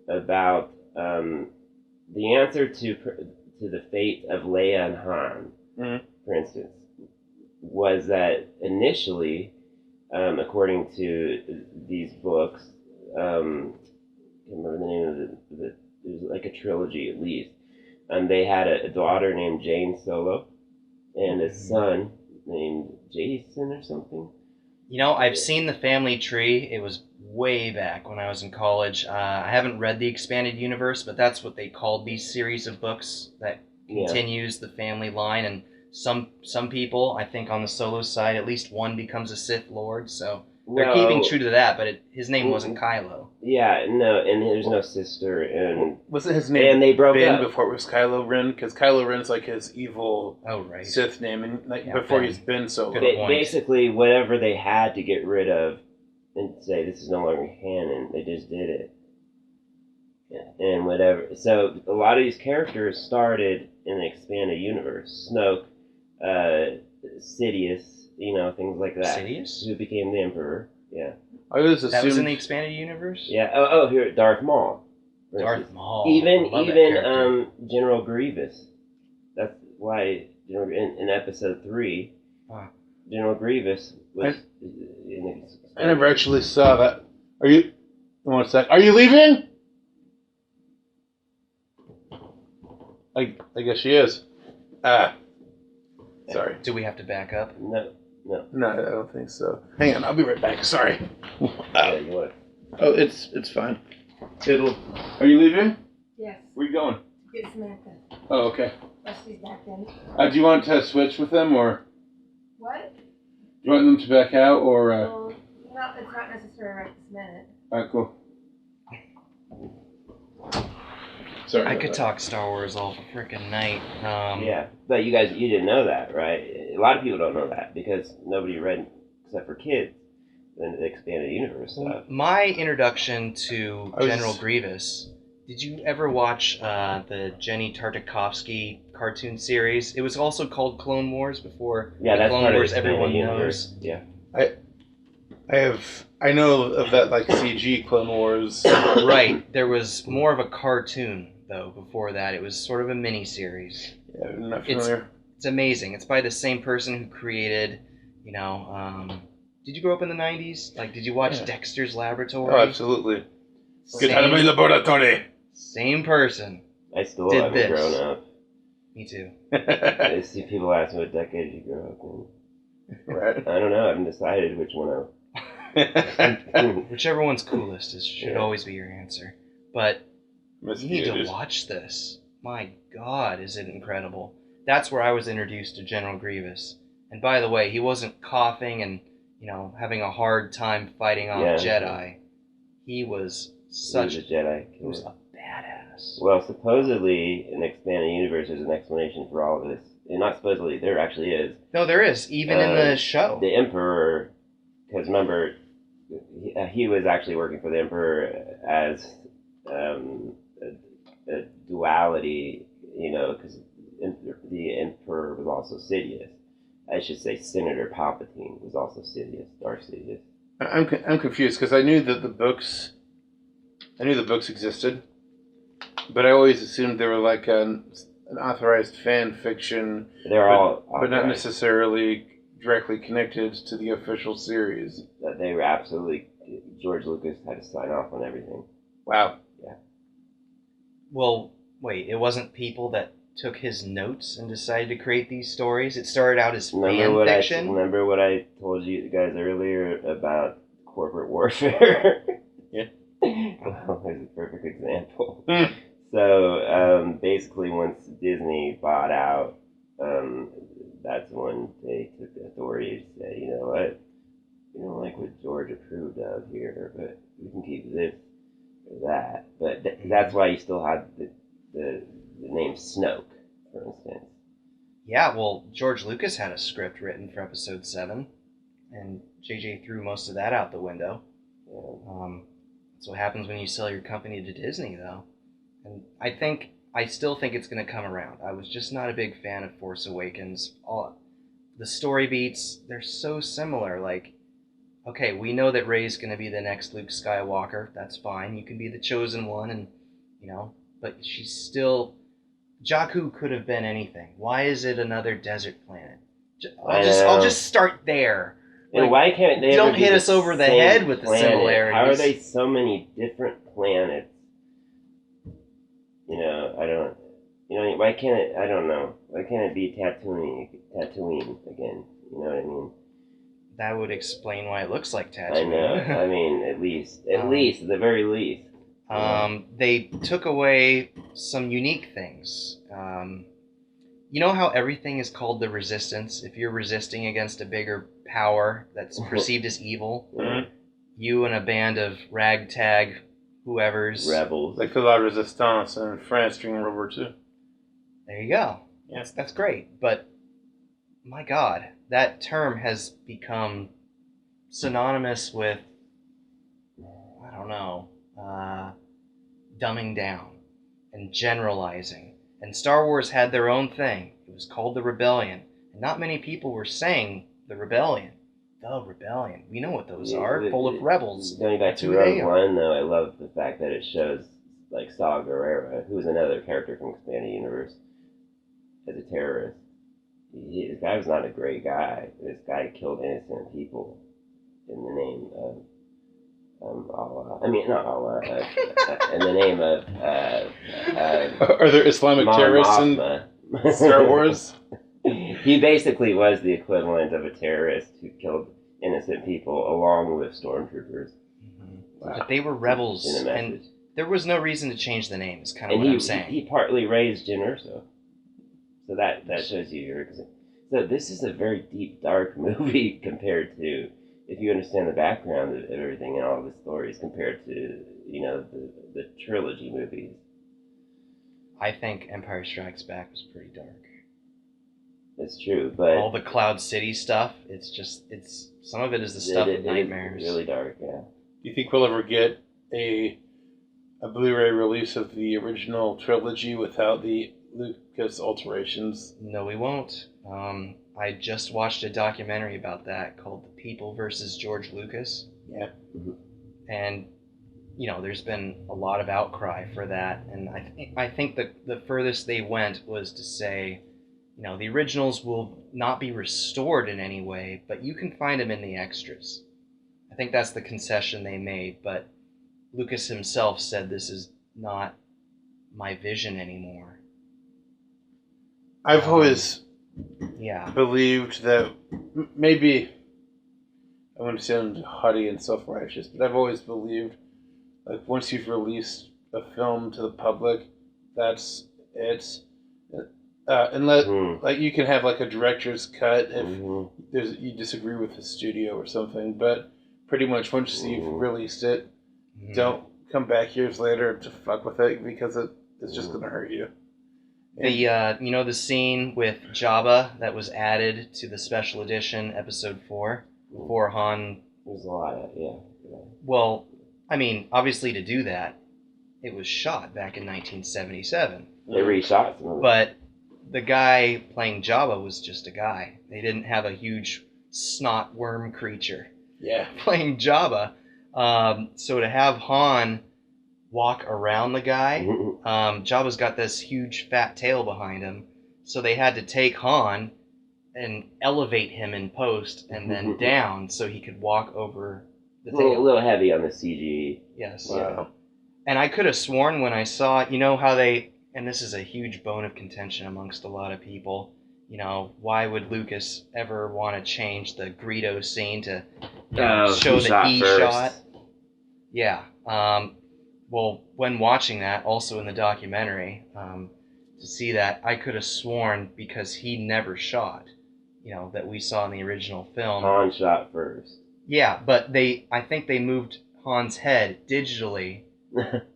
about the answer to the fate of Leia and Han, Mhm. for instance, was that initially, according to these books, I can't remember the name of it was like a trilogy at least. They had a daughter named Jane Solo and a son named Jason or something. You know, I've seen the family tree. It was way back when I was in college. I haven't read the expanded universe, but that's what they called these series of books that continues the family line. And some people, I think on the Solo side, at least one becomes a Sith Lord. So they're keeping true to that. But his name wasn't Kylo. Yeah, no, and there's no sister, and Wasn't his name and they broke Ben up. before it was Kylo Ren? Because Kylo Ren's like his evil Right. Sith name, and like Yeah, before Ben. he's been Solo. Good point. Basically, whatever they had to get rid of and say this is no longer canon, they just did it. Yeah, and whatever. So a lot of these characters started in the expanded universe. Snoke, Sidious, things like that. Sidious? Who became the Emperor? Yeah. I always That was in assumed the expanded universe? Yeah. Oh, here, Darth Maul. for Darth instance. Maul. Even I love that character. General Grievous. That's why in episode 3, General Grievous was. I never actually saw that. Are you? One sec. Are you leaving? I guess she is. Sorry. Do we have to back up? No. No, I don't think so. Hang on, I'll be right back. Sorry. Yeah, you what? Oh, it's fine. Are you leaving? Yes, Where you going? get Samantha. Oh, okay. Leslie's back then. Do you want to switch with them, or What? do you want them to back out, or? Well, it's not necessary right this minute. All right, cool. Sorry. I about could that. talk Star Wars all freaking night. Yeah, but you didn't know that, right? A lot of people don't know that because nobody read, except for kids, the expanded universe stuff. My introduction to I was- General Grievous. Did you ever watch the Jenny Tartakovsky cartoon series? It was also called Clone Wars before Yeah, the that's Clone part Wars of the everyone expanded knows. universe. Yeah. I know of that like CG Clone Wars. Right. There was more of a cartoon though before that. It was sort of a mini series. Yeah, I'm not familiar. It's amazing. It's by the same person who created, did you grow up in the 90s? Like, did you watch Yeah. Dexter's Laboratory? Oh, absolutely. Same, Get out of my laboratory. same person. I still Did haven't this. grown up. Me too. I see people ask me what decade you grew up in. Right. I don't know. I haven't decided which one Whichever one's coolest should Yeah. always be your answer. But Must you be need to it. watch this. My God, is it incredible. That's where I was introduced to General Grievous. And by the way, he wasn't coughing and, having a hard time fighting off Yeah. Jedi. He was such He was a Jedi. he was a badass. Well, supposedly in the expanded universe, there's an explanation for all of this. And not supposedly, there actually is. No, there is, even in the Uh, show. The Emperor, because remember, he was actually working for the Emperor as a duality, because the Emperor was also Sidious. I should say Senator Palpatine was also Sidious, Darth Sidious. I'm confused because I knew that the books existed, but I always assumed they were like an authorized fan fiction, They're all but not authorized. necessarily directly connected to the official series. That they were absolutely... George Lucas had to sign off on everything. Wow. Well, wait, it wasn't people that took his notes and decided to create these stories? It started out as fan fiction? Remember what I told you guys earlier about corporate warfare? Yeah. Well, there's a perfect example. So, basically, once Disney bought out, that's when they took the authority to say, you know what, we don't like what George approved of here, but we can keep this or that. But that's why you still have the name Snoke, for instance. Yeah, well, George Lucas had a script written for Episode 7, and JJ threw most of that out the window. Yeah. That's what happens when you sell your company to Disney, though. And I still think it's going to come around. I was just not a big fan of Force Awakens. The story beats, they're so similar. Like, okay, we know that Rey's going to be the next Luke Skywalker. That's fine. You can be the chosen one, and but she's still... Jakku could have been anything. Why is it another desert planet? I'll just start there. And like, why can't they don't hit us over the head with the similarities? How are they so many different planets? I don't. Why can't it? I don't know. Why can't it be Tatooine again? You know what I mean? That would explain why it looks like Tatooine. I know. I mean, at the very least. They took away some unique things. You know how everything is called the Resistance? If you're resisting against a bigger power that's perceived as evil, you and a band of ragtag whoever's... Rebels. Like the La Resistance in France during World War II. There you go. Yeah. That's great. But, my God, that term has become synonymous with, I don't know, dumbing down and generalizing. And Star Wars had their own thing. It was called the Rebellion. And not many people were saying the Rebellion. The Rebellion. We know what those are. Full of rebels. Going back to Rogue One, though, I love the fact that it shows, like, Saw Gerrera, who's another character from Expanded Universe, as a terrorist. This guy was not a great guy. This guy killed innocent people in the name of Allah. I mean, not Allah. In the name of... Are there Islamic terrorists in Star Wars? He basically was the equivalent of a terrorist who killed innocent people along with stormtroopers. Wow. But they were rebels, and there was no reason to change the name, is kind of what I'm saying. He partly raised Jyn Erso. So that shows you your... So this is a very deep, dark movie compared to... If you understand the background of everything and all the stories compared to, the trilogy movies. I think Empire Strikes Back was pretty dark. It's true, but... All the Cloud City stuff, some of it is the stuff of nightmares. It's really dark, yeah. Do you think we'll ever get a Blu-ray release of the original trilogy without the Lucas alterations? No, we won't. I just watched a documentary about that called The People versus George Lucas. Yeah. Mm-hmm. And, there's been a lot of outcry for that. And I think the furthest they went was to say, the originals will not be restored in any way, but you can find them in the extras. I think that's the concession they made, but Lucas himself said this is not my vision anymore. I've always... Yeah. believed that maybe I wouldn't sound haughty and self-righteous, but I've always believed like once you've released a film to the public, that's it. Unless like you can have like a director's cut if you disagree with the studio or something, but pretty much once you've released it, don't come back years later to fuck with it because it's just gonna hurt you. The scene with Jabba that was added to the special edition episode 4 before Han... There's a lot of, yeah. Well, I mean, obviously to do that, it was shot back in 1977. They reshot some of it. But the guy playing Jabba was just a guy. They didn't have a huge snot worm creature playing Jabba. So to have Han... walk around the guy. Jabba's got this huge fat tail behind him, so they had to take Han and elevate him in post and then down so he could walk over the A tail. little heavy on the CG. Yes. Wow. And I could have sworn when I saw, how they, and this is a huge bone of contention amongst a lot of people, why would Lucas ever want to change the Greedo scene to show that he shot? Yeah. Well, when watching that, also in the documentary, to see that, I could have sworn because he never shot, that we saw in the original film. Han shot first. Yeah, but I think they moved Han's head digitally,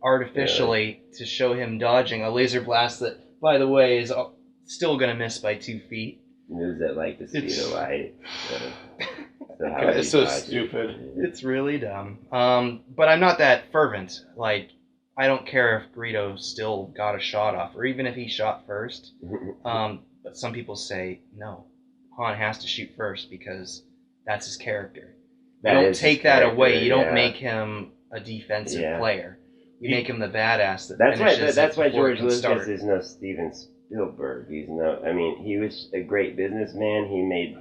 artificially, to show him dodging a laser blast that, by the way, is still going to miss by 2 feet. Moves at like the speed of light. So how God, it's so he dodges. stupid. It's really dumb. But I'm not that fervent. Like, I don't care if Greedo still got a shot off, or even if he shot first. But some people say, no, Han has to shoot first because that's his character. You don't take that away. You don't make him a defensive player. You make him the badass that finishes. That's why before it George can Lucas start. is no Steven Spielberg. He was a great businessman. He made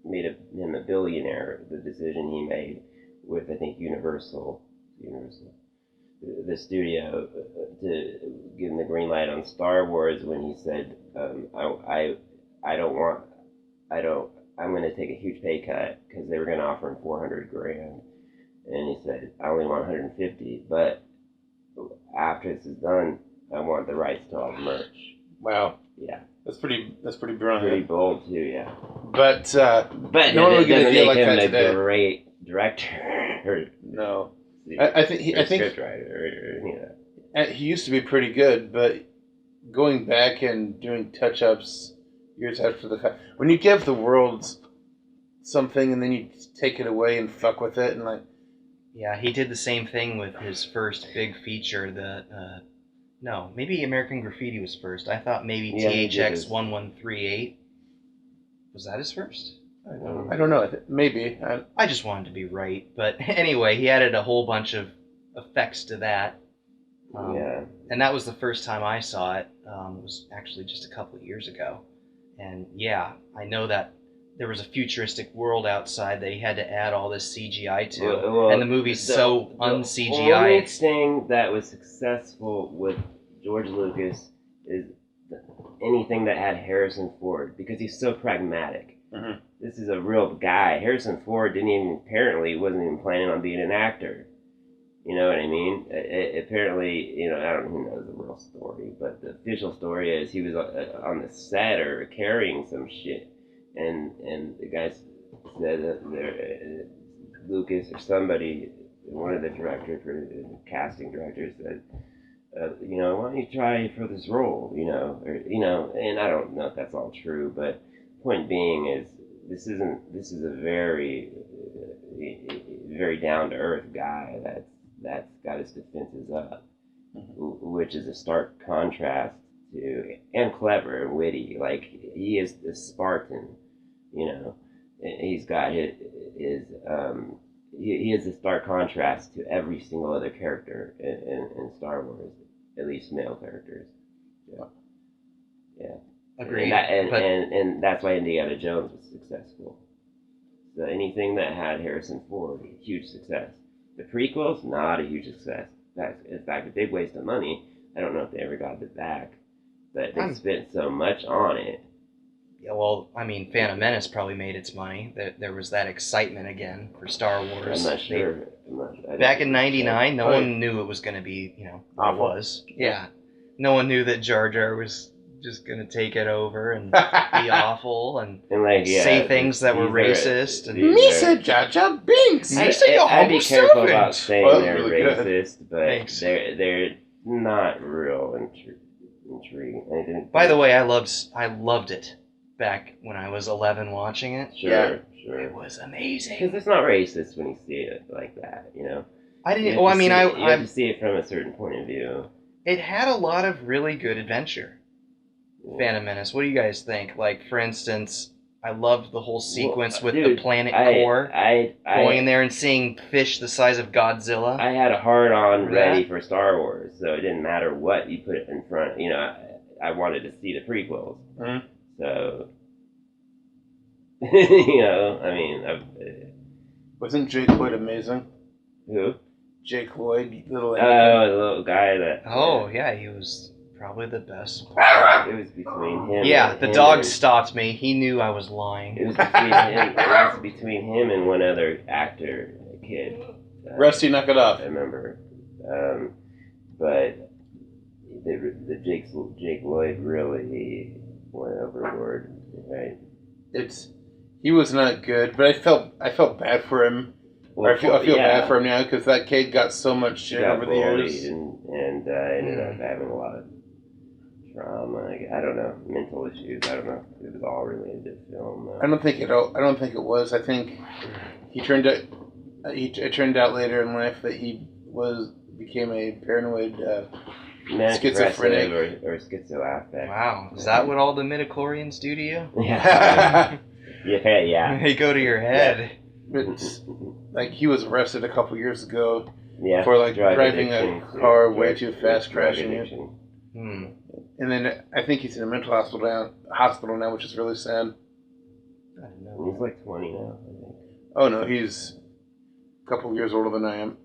him a billionaire. The decision he made with, I think, Universal, the studio, to give him the green light on Star Wars when he said, I'm going to take a huge pay cut because they were going to offer him $400,000, and he said, I only want 150, but after this is done, I want the rights to all the merch. Wow. Yeah. That's pretty brilliant. Pretty bold too, yeah. But no one one would get a doesn't deal make like him that a today. great director. No. I think he used to be pretty good, but going back and doing touch-ups years after the fact, when you give the world something and then you take it away and fuck with it, and like, yeah, he did the same thing with his first big feature. No, maybe American Graffiti was first. I thought maybe THX 1138 was that his first. I don't know. Maybe. I just wanted to be right. But anyway, he added a whole bunch of effects to that. And that was the first time I saw it. It was actually just a couple of years ago. And yeah, I know that there was a futuristic world outside that he had to add all this CGI to. And the movie's so un-CGI. The only thing that was successful with George Lucas is anything that had Harrison Ford, because he's so pragmatic. Mm-hmm. This is a real guy. Harrison Ford wasn't even planning on being an actor. You know what I mean? Apparently, I don't know who knows the real story, but the official story is he was on the set or carrying some shit, and the guy said that Lucas or somebody, one of the directors or the casting directors said, why don't you try for this role, and I don't know if that's all true, but point being is this is a very very down to earth guy that's got his defenses up, which is a stark contrast to, and clever and witty. Like, he is the Spartan, he's got he is a stark contrast to every single other character in Star Wars, at least male characters. Yeah. Agreed. And that's why Indiana Jones was successful. So anything that had Harrison Ford, huge success. The prequels, not a huge success. In fact, a big waste of money. I don't know if they ever got it back, but they spent so much on it. Yeah, well, I mean, Phantom Menace probably made its money. There was that excitement again for Star Wars. I'm not sure. Back in '99, no one knew it was going to be, what it was. Yeah. No one knew that Jar Jar was just going to take it over and be awful and say things that were racist. Misa Jar Jar Binks! I'd be careful about saying they're really racist, good. but Thanks. they're not real intriguing. By the way, I loved it back when I was 11 watching it. Sure. It was amazing. Because it's not racist when you see it like that, I didn't. You have to see it from a certain point of view. It had a lot of really good adventure. Phantom Menace. What do you guys think? Like, for instance, I loved the whole sequence with the planet core. Going in there and seeing fish the size of Godzilla. I had a hard-on ready for Star Wars, so it didn't matter what you put in front. I wanted to see the prequels. Mm-hmm. So You know, I mean, Wasn't Jake Lloyd amazing? who? Jake Lloyd, little Oh, Anakin. the little guy that. Oh, yeah, he was probably the best. It was between him. Yeah, and the him dog and- stopped me. He knew I was lying. It was between him. It was between him and one other actor, kid. Rusty, knock it off. I remember, but the Jake Lloyd really went overboard, right? He was not good, but I felt bad for him. Well, I feel yeah. bad for him now because that kid got so much shit Got over the bullied years. and ended up having a lot of trauma. I don't know, mental issues. I don't know. It was all related to film. I don't think it was. I think he turned out. It turned out later in life that he became a paranoid Manic schizophrenic. depressive or schizoaffect. Wow, is that what all the midichlorians do to you? Yeah. Yeah. They go to your head. It's like he was arrested a couple years ago Yeah. for like Drug driving addiction, a car way drug- too fast, drug crashing it. addiction. And then I think he's in a mental hospital now, which is really sad. I didn't know. He's like 20 now, I think. Oh no, he's a couple of years older than I am.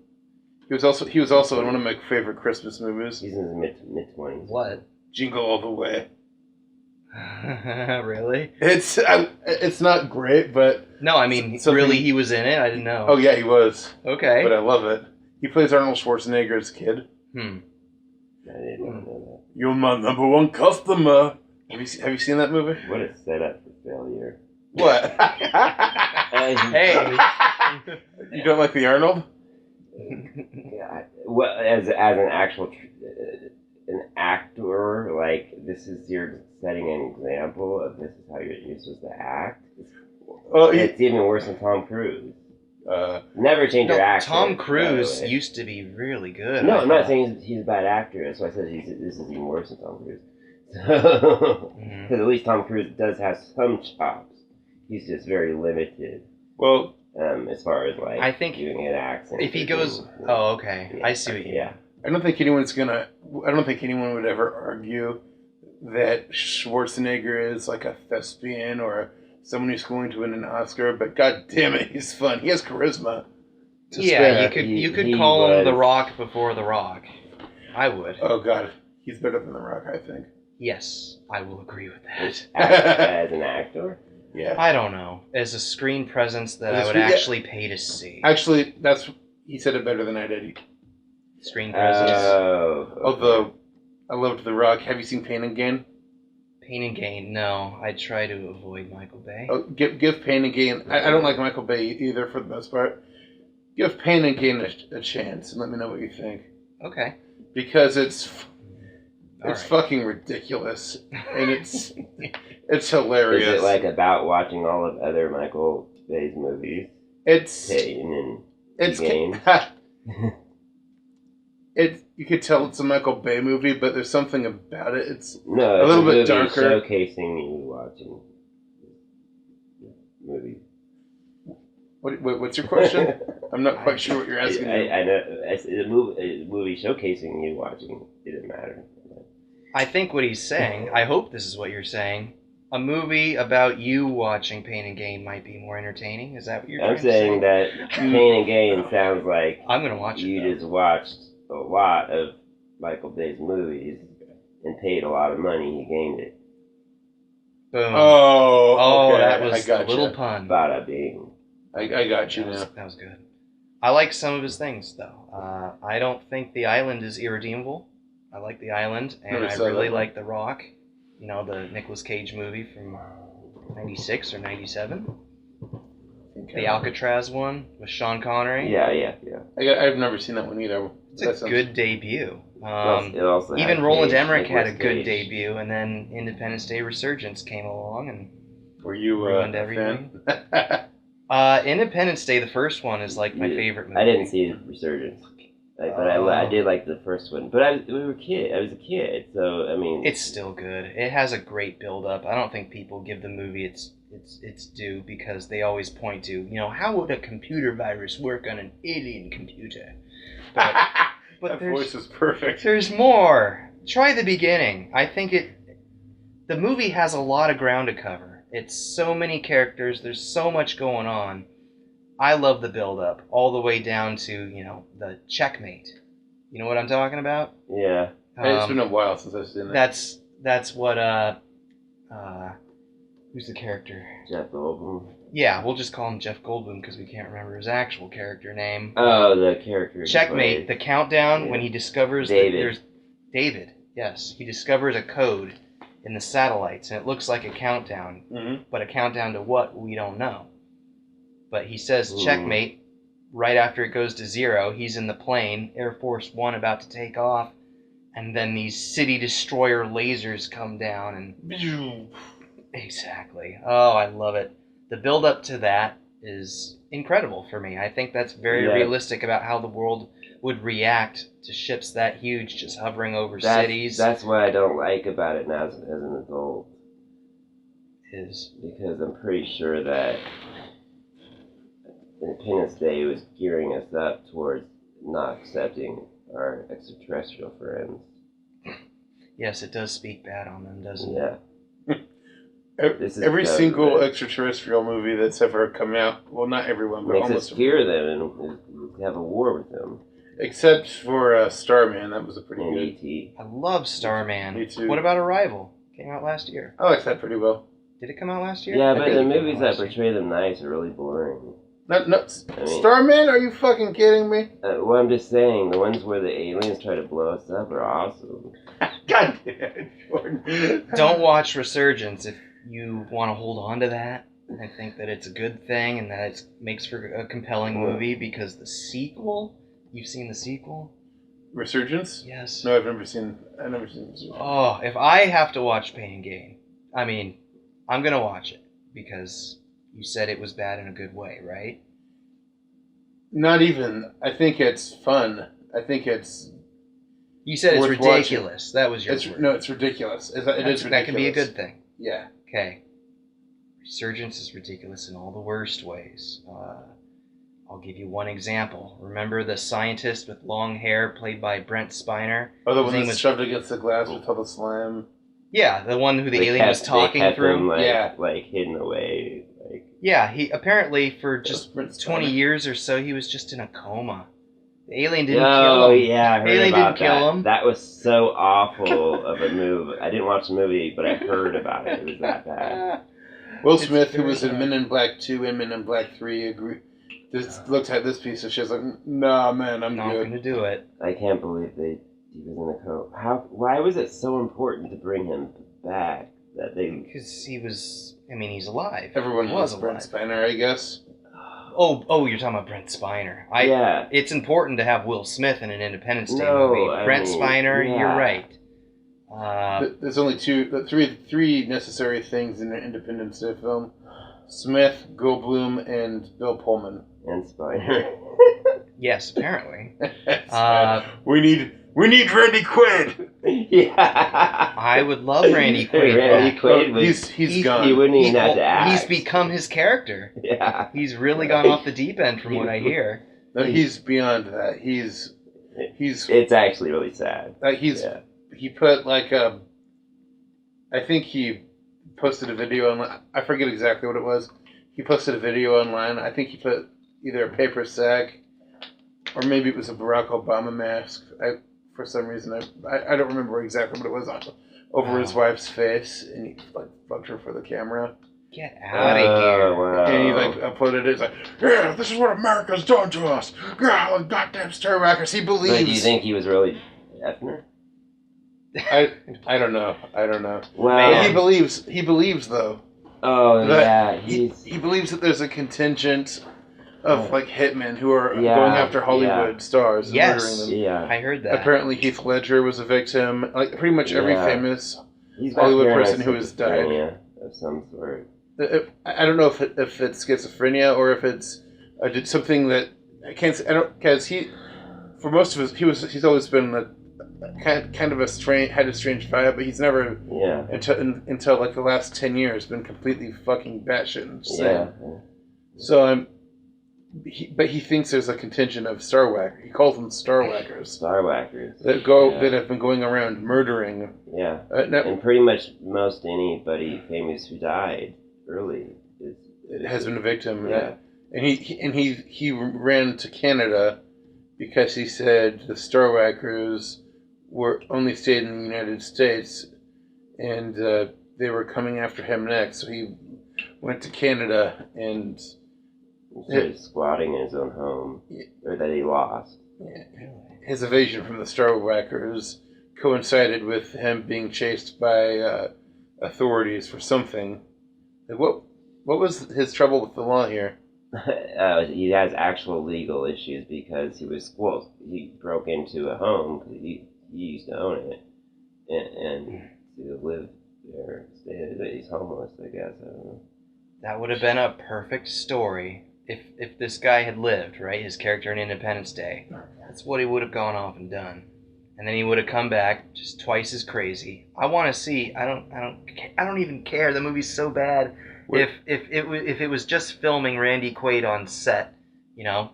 He was also in one of my favorite Christmas movies, He's in his mid 20s. What? Jingle All the Way. Really? It's not great, but No, I mean, Something- really, he was in it? I didn't know. oh yeah, he was. Okay. But I love it. He plays Arnold Schwarzenegger's kid. I didn't know You're my number one customer. Have you seen that movie? that. What a setup for failure. What? Hey. You don't like the Arnold? Yeah, well, as an actual an actor, like this is you're setting an example of this is how you're supposed to act. Oh, It's even worse than Tom Cruise. uh, Never change No, your accent. Tom by Cruise the way. used to be really good. No, I I'm not thought. saying he's a bad actor. That's why I said this is even worse than Tom Cruise. Because at least Tom Cruise does have some chops. He's just very limited well, as far as like I think doing an accent. If he goes, oh, okay, I see what you mean. Yeah. I don't think anyone would ever argue that Schwarzenegger is like a thespian or someone who's going to win an Oscar, but god damn it, he's fun. He has charisma. to Yeah, spare. you could he call him was- The Rock before The Rock. I would. Oh god, he's better than The Rock, I think. Yes, I will agree with that. As an actor. Yeah. I don't know. As a screen presence that I would Yeah. actually pay to see. Actually, he said it better than I did. Screen presence. Although, I loved The Rock. Have you seen Pain and Gain? Pain and Gain, no. I try to avoid Michael Bay. Oh, give Pain and Gain. I don't like Michael Bay either for the most part. Give Pain and Gain a chance and let me know what you think. Okay. Because it's All right. fucking ridiculous and it's hilarious. Is it like about watching all of other Michael Bay's movies? it's Pain and it's Gain? you could tell it's a Michael Bay movie, but there's something about it. It's No, a it's little bit movie darker. showcasing you watching movies. What's your question? I'm not quite sure what you're asking. I know. It's a movie showcasing you watching. It didn't matter. I think what he's saying, I hope this is what you're saying, a movie about you watching Pain and Gain might be more entertaining. Is that what you're trying I'm to say? saying that Pain and Gain sounds like I'm going to watch it. you though. just watched a lot of Michael Bay's movies and paid a lot of money. He gained it. Boom. Oh, okay. that was I got a little pun. Bada bing. I got you now. That was good. I like some of his things, though. I don't think The Island is irredeemable. I like The Island, and Never I saw really that one. like The Rock. You know, the Nicolas Cage movie from 96 or 97. The Alcatraz one with Sean Connery. Yeah. I've never seen that one either. It's a good debut. It also Even had Roland Cage, Emmerich had a Nicolas good Cage. debut, and then Independence Day Resurgence came along and Were you ruined a everything. fan? Independence Day, the first one, is like my favorite movie. I didn't see Resurgence, but I did like the first one. But I was a kid, so I mean, It's still good. It has a great build up. I don't think people give the movie its due because they always point to, how would a computer virus work on an alien computer? But That voice is perfect. there's more. Try the beginning. I think the movie has a lot of ground to cover. It's so many characters. There's so much going on. I love the build-up all the way down to, the checkmate. You know what I'm talking about? Yeah. It's been a while since I've seen it. That's what who's the character? Jeff Goldblum. Yeah, we'll just call him Jeff Goldblum because we can't remember his actual character name. Oh, the character. Checkmate, the countdown when he discovers that there's David. Yes, he discovers a code in the satellites, and it looks like a countdown, but a countdown to what, we don't know. But he says checkmate right after it goes to 0. He's in the plane, Air Force One, about to take off, and then these city destroyer lasers come down, and exactly. Oh, I love it. The build up to that is incredible for me. I think that's very realistic about how the world would react to ships that huge just hovering over cities. That's what I don't like about it now as an adult. Is because I'm pretty sure that Independence Day was gearing us up towards not accepting our extraterrestrial friends. Yes, it does speak bad on them, doesn't it? Yeah. Every single extraterrestrial movie that's ever come out, well, not everyone, but makes almost us fear them and have a war with them. Except for Starman, that was a pretty good. E.T. I love Starman. Me too. What about Arrival? Came out last year. I like that pretty well. Did it come out last year? Yeah, but the movies that portray them nice are really boring. No, Starman? Are you fucking kidding me? Well, I'm just saying, the ones where the aliens try to blow us up are awesome. God damn it, Jordan. Don't watch Resurgence if you want to hold on to that. I think that it's a good thing and that it makes for a compelling movie because the sequel... You've seen the sequel? Resurgence? Yes. No, I've never seen Resurgence. Oh, if I have to watch Pain and Gain, I mean, I'm going to watch it because you said it was bad in a good way, right? Not even. I think it's fun. I think it's... You said it's ridiculous. Watching. That was your word. No, it's ridiculous. It is ridiculous. That can be a good thing. Yeah. Okay. Resurgence is ridiculous in all the worst ways. I'll give you one example. Remember the scientist with long hair played by Brent Spiner? Oh, the one that's shoved against the glass with all the slime? Yeah, the one who the alien was talking through. Him, like hidden away. Yeah, he apparently for just 20 years or so, he was just in a coma. The alien didn't kill him. Oh, yeah, I heard alien about didn't kill him. That was so awful of a move. I didn't watch the movie, but I heard about it. It was that bad. Will Smith, who was in Men in Black 2 and Men in Black 3, agreed. Just looked at this piece of shit like, nah, man, I'm not good. Going to do it. I can't believe he was in a coma. Why was it so important to bring him back? Because he was, he's alive. Everyone was Brent Spiner, I guess. Oh, you're talking about Brent Spiner. Yeah. It's important to have Will Smith in an Independence Day movie. Brent Spiner, yeah. You're right. There's only three necessary things in an Independence Day film. Smith, Goldblum, and Bill Pullman. And Spiner. Yes, apparently. We need Randy Quaid. Yeah. I would love Randy Quaid. Randy Quaid he's gone. He wouldn't even have to act. He's become his character. Yeah. He's really gone off the deep end from what I hear. No, he's beyond that. He's. It's actually really sad. He put I think he posted a video online. I forget exactly what it was. He posted a video online. I think he put either a paper sack or maybe it was a Barack Obama mask. For some reason, I don't remember exactly what it was over his wife's face, and he fucked her for the camera. Get out of here! Wow. And he uploaded it. It's yeah, this is what America's done to us. God, goddamn Starwhackers. He believes. But do you think he was really effing her? I don't know. Well, he believes though. Oh yeah, he believes that there's a contingent of hitmen who are going after Hollywood stars and murdering them. Yeah, I heard that. Apparently Heath Ledger was a victim. Pretty much every famous He's Hollywood person who has died of some sort. I don't know if it's schizophrenia or if it's something that I can't. I don't because for most of his he's always been kind of a strange vibe, but he's never until the last 10 years been completely fucking batshit insane. Yeah. So but he thinks there's a contingent of Starwhackers. He calls them Starwhackers. That have been going around murdering. Yeah. And pretty much most anybody famous who died early. It has been a victim. Yeah. And he ran to Canada because he said the Starwhackers were only stayed in the United States, and they were coming after him next. So he went to Canada and started squatting in his own home, or that he lost. his evasion from the Starwhackers coincided with him being chased by authorities for something. Like, what was his trouble with the law here? He has actual legal issues because he broke into a home because he used to own it, and to live there, he's homeless, I guess. I don't know. That would have been a perfect story if this guy had lived, right? His character in Independence Day. That's what he would have gone off and done, and then he would have come back just twice as crazy. I want to see. I don't even care. The movie's so bad. If it was just filming Randy Quaid on set,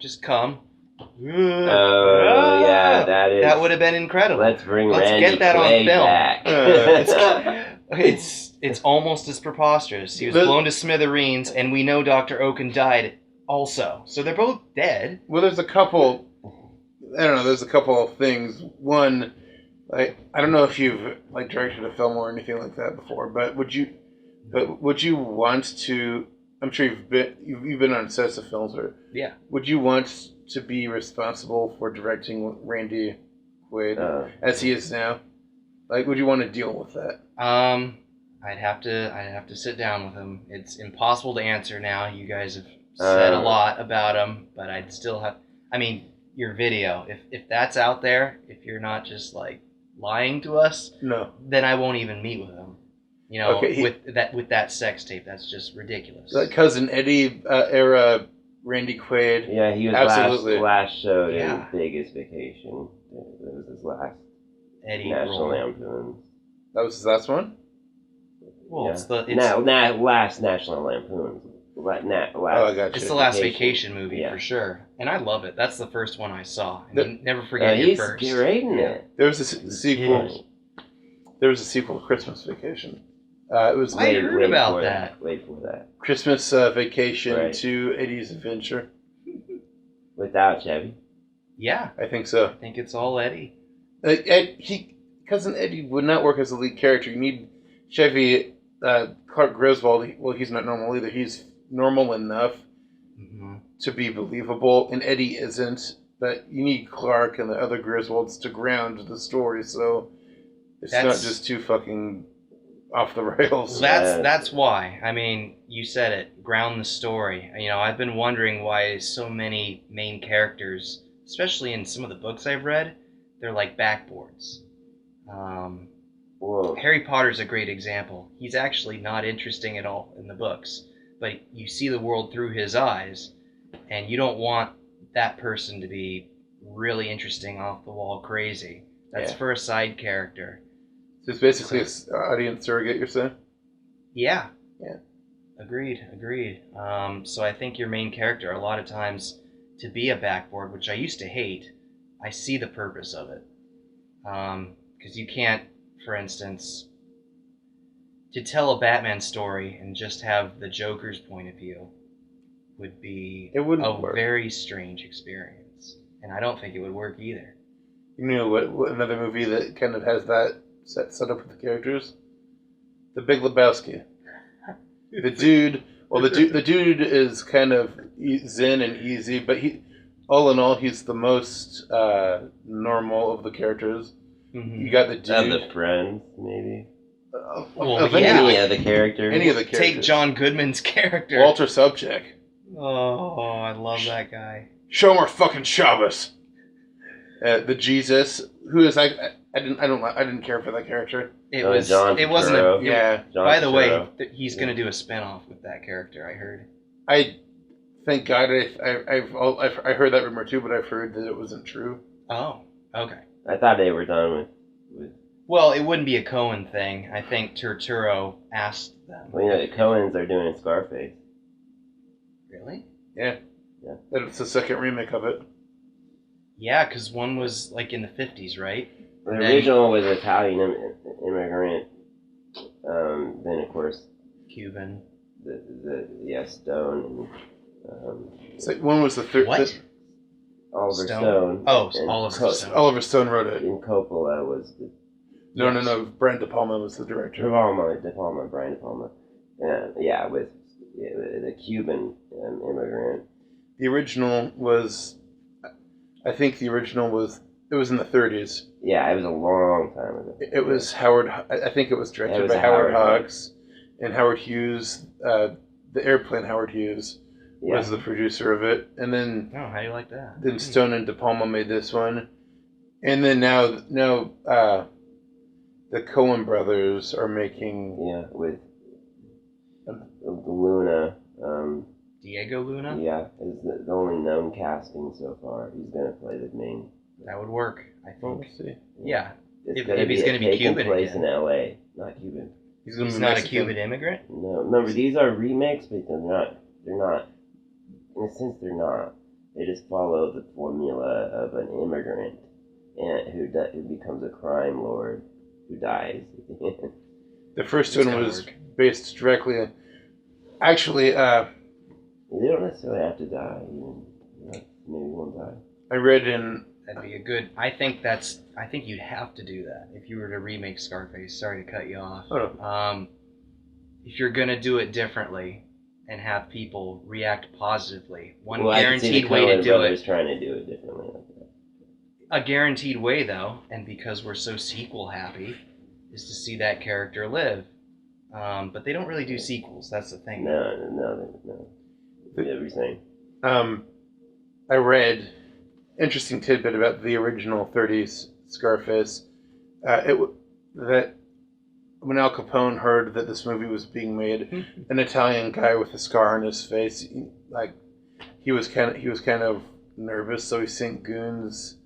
just come. Oh yeah, that would have been incredible. Let's Randy get that Quaid on film. back. It's almost as preposterous. He was blown to smithereens, and we know Dr. Oaken died also. So they're both dead. Well, there's a couple. I don't know. There's a couple of things. One, I don't know if you've directed a film or anything like that before, but would you want to? I'm sure you've been on sets of films, or yeah. Would you want to be responsible for directing Randy Quaid as he is now? Would you want to deal with that? I'd have to sit down with him. It's impossible to answer now. You guys have said a lot about him, but I'd still have. I mean, your video. If that's out there, if you're not just lying to us, no, then I won't even meet with him. With that sex tape, that's just ridiculous. Cousin Eddie era Randy Quaid. Yeah, he was absolutely last showed in Vegas Vacation. That was his last Eddie National Lampoons. That was his last one? Well, yeah. Last National Lampoons. I got you. It's the last vacation movie for sure, and I love it. That's the first one I saw. And never forget your first. He's great in it. There was a sequel. There was a sequel to Christmas Vacation. It was I heard about that. Wait for that. Christmas Vacation 2, Eddie's Adventure. Without Chevy? Yeah. I think so. I think it's all Eddie. Cousin Eddie would not work as a lead character. You need Chevy, Clark Griswold. Well, he's not normal either. He's normal enough to be believable, and Eddie isn't. But you need Clark and the other Griswolds to ground the story, so it's not just too fucking off the rails. That's why. I mean, you said it. Ground the story. I've been wondering why so many main characters, especially in some of the books I've read, they're like backboards. Harry Potter's a great example. He's actually not interesting at all in the books, but you see the world through his eyes, and you don't want that person to be really interesting, off the wall, crazy. That's for a side character. So it's basically an audience surrogate, you're saying? Yeah. Agreed. So I think your main character, a lot of times, to be a backboard, which I used to hate, I see the purpose of it. Because you can't, for instance, to tell a Batman story and just have the Joker's point of view would be a very strange experience. And I don't think it would work either. You know what another movie that kind of has that set up with the characters? The Big Lebowski. The dude is kind of zen and easy, but all in all, he's the most normal of the characters. Mm-hmm. You got the dude. And the friends, maybe. Any of the characters. Take John Goodman's character. Walter Sobchak. Oh, I love that guy. Show more fucking Shabbos. The Jesus, who is I didn't care for that character. It wasn't. By the way, he's going to do a spinoff with that character. I heard. Thank God I heard that rumor too, but I've heard that it wasn't true. Oh, okay. I thought they were done with. Well, it wouldn't be a Coen thing. I think Turturro asked them. Well, the Coens are doing Scarface. Really? Yeah. It's the second remake of it. Yeah, because one was in the 50s, right? The original was Italian immigrant. Then, of course, Cuban. Stone So one was the third. What? Oliver Stone. Oh, and Oliver Stone. Oliver Stone wrote it. And Coppola was the No. Brian De Palma was the director. De Palma, Brian De Palma. With the Cuban immigrant. The original was, I think the original was, it was in the 30s. Yeah, it was a long time ago. It was Howard, I think it was directed by Howard Hawks. And Howard Hughes, the airplane Howard Hughes, was the producer of it. And then, oh, how do you like that? Then Stone and De Palma made this one. And then now the Coen brothers are making... Yeah, with Luna. Diego Luna? Yeah, is the only known casting so far. He's going to play the main. That would work, I think. Let's see. Yeah. It's If he's going to be Cuban place again. in L.A., not Cuban. He's Not a Cuban immigrant? No, remember, these are remakes, but they're not, in a sense they're not. They just follow the formula of an immigrant who becomes a crime lord who dies at the end. The first one was based directly on... Actually, they don't necessarily have to die. Maybe one die. I read in... That'd be a good... I think you'd have to do that if you were to remake Scarface. Sorry to cut you off. Oh. If you're going to do it differently and have people react positively, one I can see guaranteed the way to Coen do brothers it... trying to do it differently like that. A guaranteed way, though, and because we're so sequel happy, is to see that character live. But they don't really do sequels. That's the thing. No. Everything. I read interesting tidbit about the original 30s Scarface. That when Al Capone heard that this movie was being made, an Italian guy with a scar on his face, he was kind of nervous, so he sent goons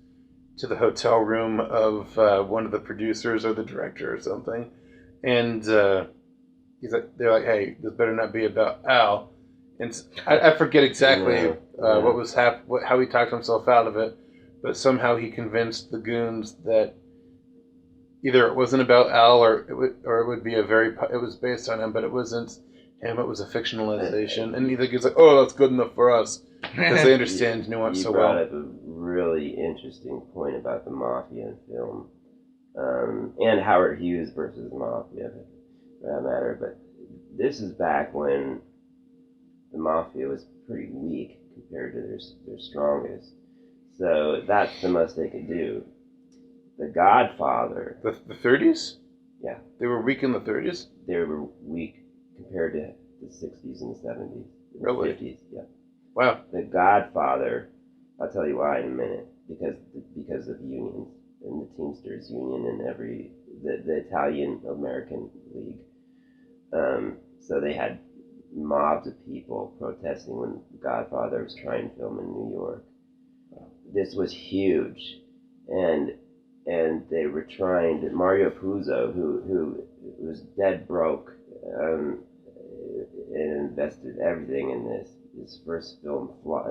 to the hotel room of one of the producers or the director or something, and they're like, hey, this better not be about Al. And I forget exactly what was how he talked himself out of it, but somehow he convinced the goons that either it wasn't about Al or it would be it was based on him, but it wasn't him. It was a fictionalization, and either he's like, oh, that's good enough for us because they understand nuance so well. You brought up a really interesting point about the mafia in film, and Howard Hughes versus the mafia, for that matter. But this is back when the mafia was pretty weak compared to their strongest. So that's the most they could do. The Godfather. The 30s? Yeah. They were weak in the 30s? They were weak compared to the 60s and the 70s. Really? 50s, yeah. Wow. The Godfather, I'll tell you why in a minute, because of unions and the Teamsters Union and the Italian American League. So they had mobs of people protesting when Godfather was trying to film in New York. This was huge, and they were trying to... Mario Puzo, who was dead broke, and invested everything in this. His first film flopped,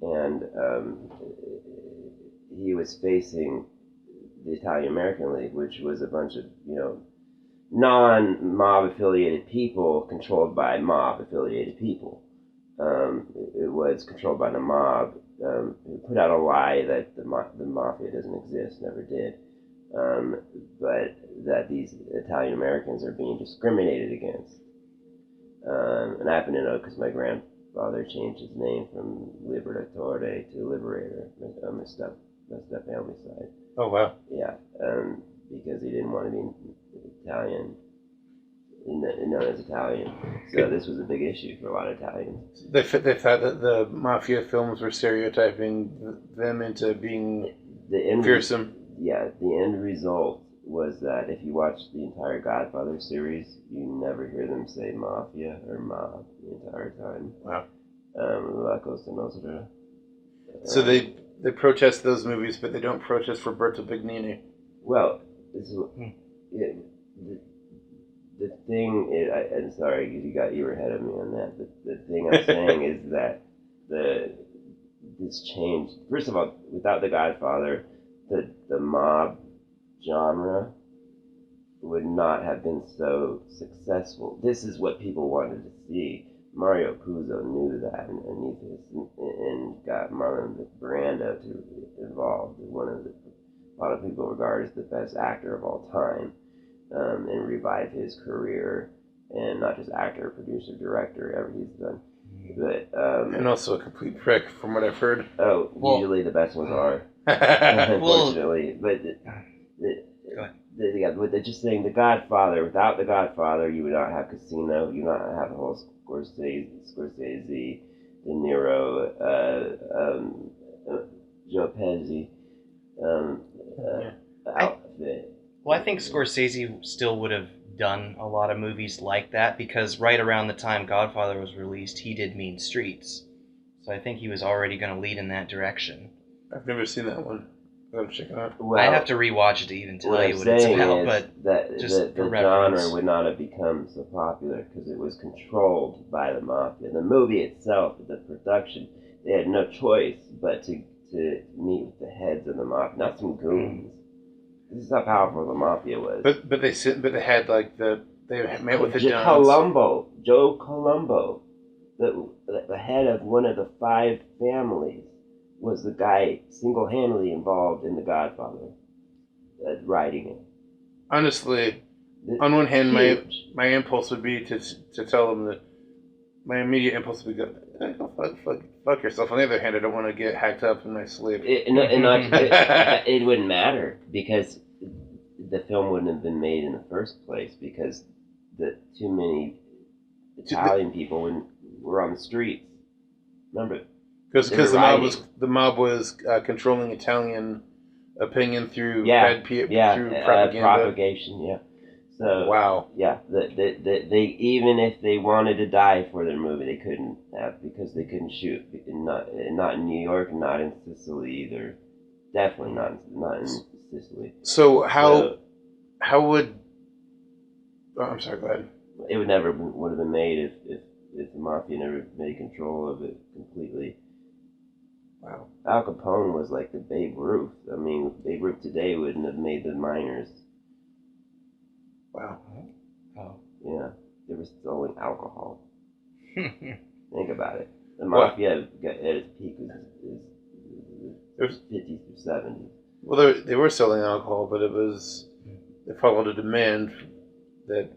and he was facing the Italian American League, which was a bunch of non-mob affiliated people controlled by mob affiliated people. It was controlled by the mob. It put out a lie that the mafia doesn't exist, never did, but that these Italian Americans are being discriminated against. And I happen to know because my grandfather changed his name from Liberatore to Liberator on the step family side. Oh, wow. Yeah, because he didn't want to be Italian, known as Italian. So this was a big issue for a lot of Italians. They thought that the mafia films were stereotyping them into being fearsome. Yeah, the end result was that if you watch the entire Godfather series, you never hear them say mafia or mob the entire time. Wow. La Cosa Nostra. So they protest those movies, but they don't protest Roberto Benigni. Well, this is the thing is, I'm sorry, you were ahead of me on that. But the thing I'm saying is that this changed. First of all, without The Godfather, the mob genre would not have been so successful. This is what people wanted to see. Mario Puzo knew that, and got Marlon Brando to involved. A lot of people regard as the best actor of all time, and revive his career, and not just actor, producer, director, ever he's done. But and also a complete prick, from what I've heard. Usually the best ones are, unfortunately. But just saying, The Godfather. Without The Godfather, you would not have Casino. You would not have the whole Scorsese, De Niro, Joe Pesci outfit. Well, I think Scorsese still would have done a lot of movies like that, because right around the time Godfather was released, he did Mean Streets. So I think he was already going to lead in that direction. I've never seen that one. I'll check it out. I have to rewatch it to even tell you what it's about, but the genre would not have become so popular because it was controlled by the mafia. The movie itself, the production, they had no choice but to meet with the heads of the mafia, not some goons. This is how powerful the mafia was. But they had like they met with the Joe Colombo, the head of one of the 5 families, was the guy single-handedly involved in The Godfather, writing it. Honestly, on one hand, my impulse would be to tell them that my immediate impulse would be go fuck yourself. On the other hand, I don't want to get hacked up in my sleep. It wouldn't matter, because the film wouldn't have been made in the first place, because too many Italian people were on the streets. Remember? Because the mob was controlling Italian opinion through through propaganda. Propagation. Yeah. So wow. Yeah. They even if they wanted to die for their movie, they couldn't have, because they couldn't shoot. Not in New York, not in Sicily either. Definitely not in Sicily. So how would? Oh, I'm sorry. Go ahead. It would never would have been made if the mafia never made control of it completely. Wow. Al Capone was like the Babe Ruth. I mean, Babe Ruth today wouldn't have made the minors. Wow. Oh. Yeah. They were selling alcohol. Think about it. The mafia at its peak was 50s to 70s. Well, they were selling alcohol, but they followed a demand that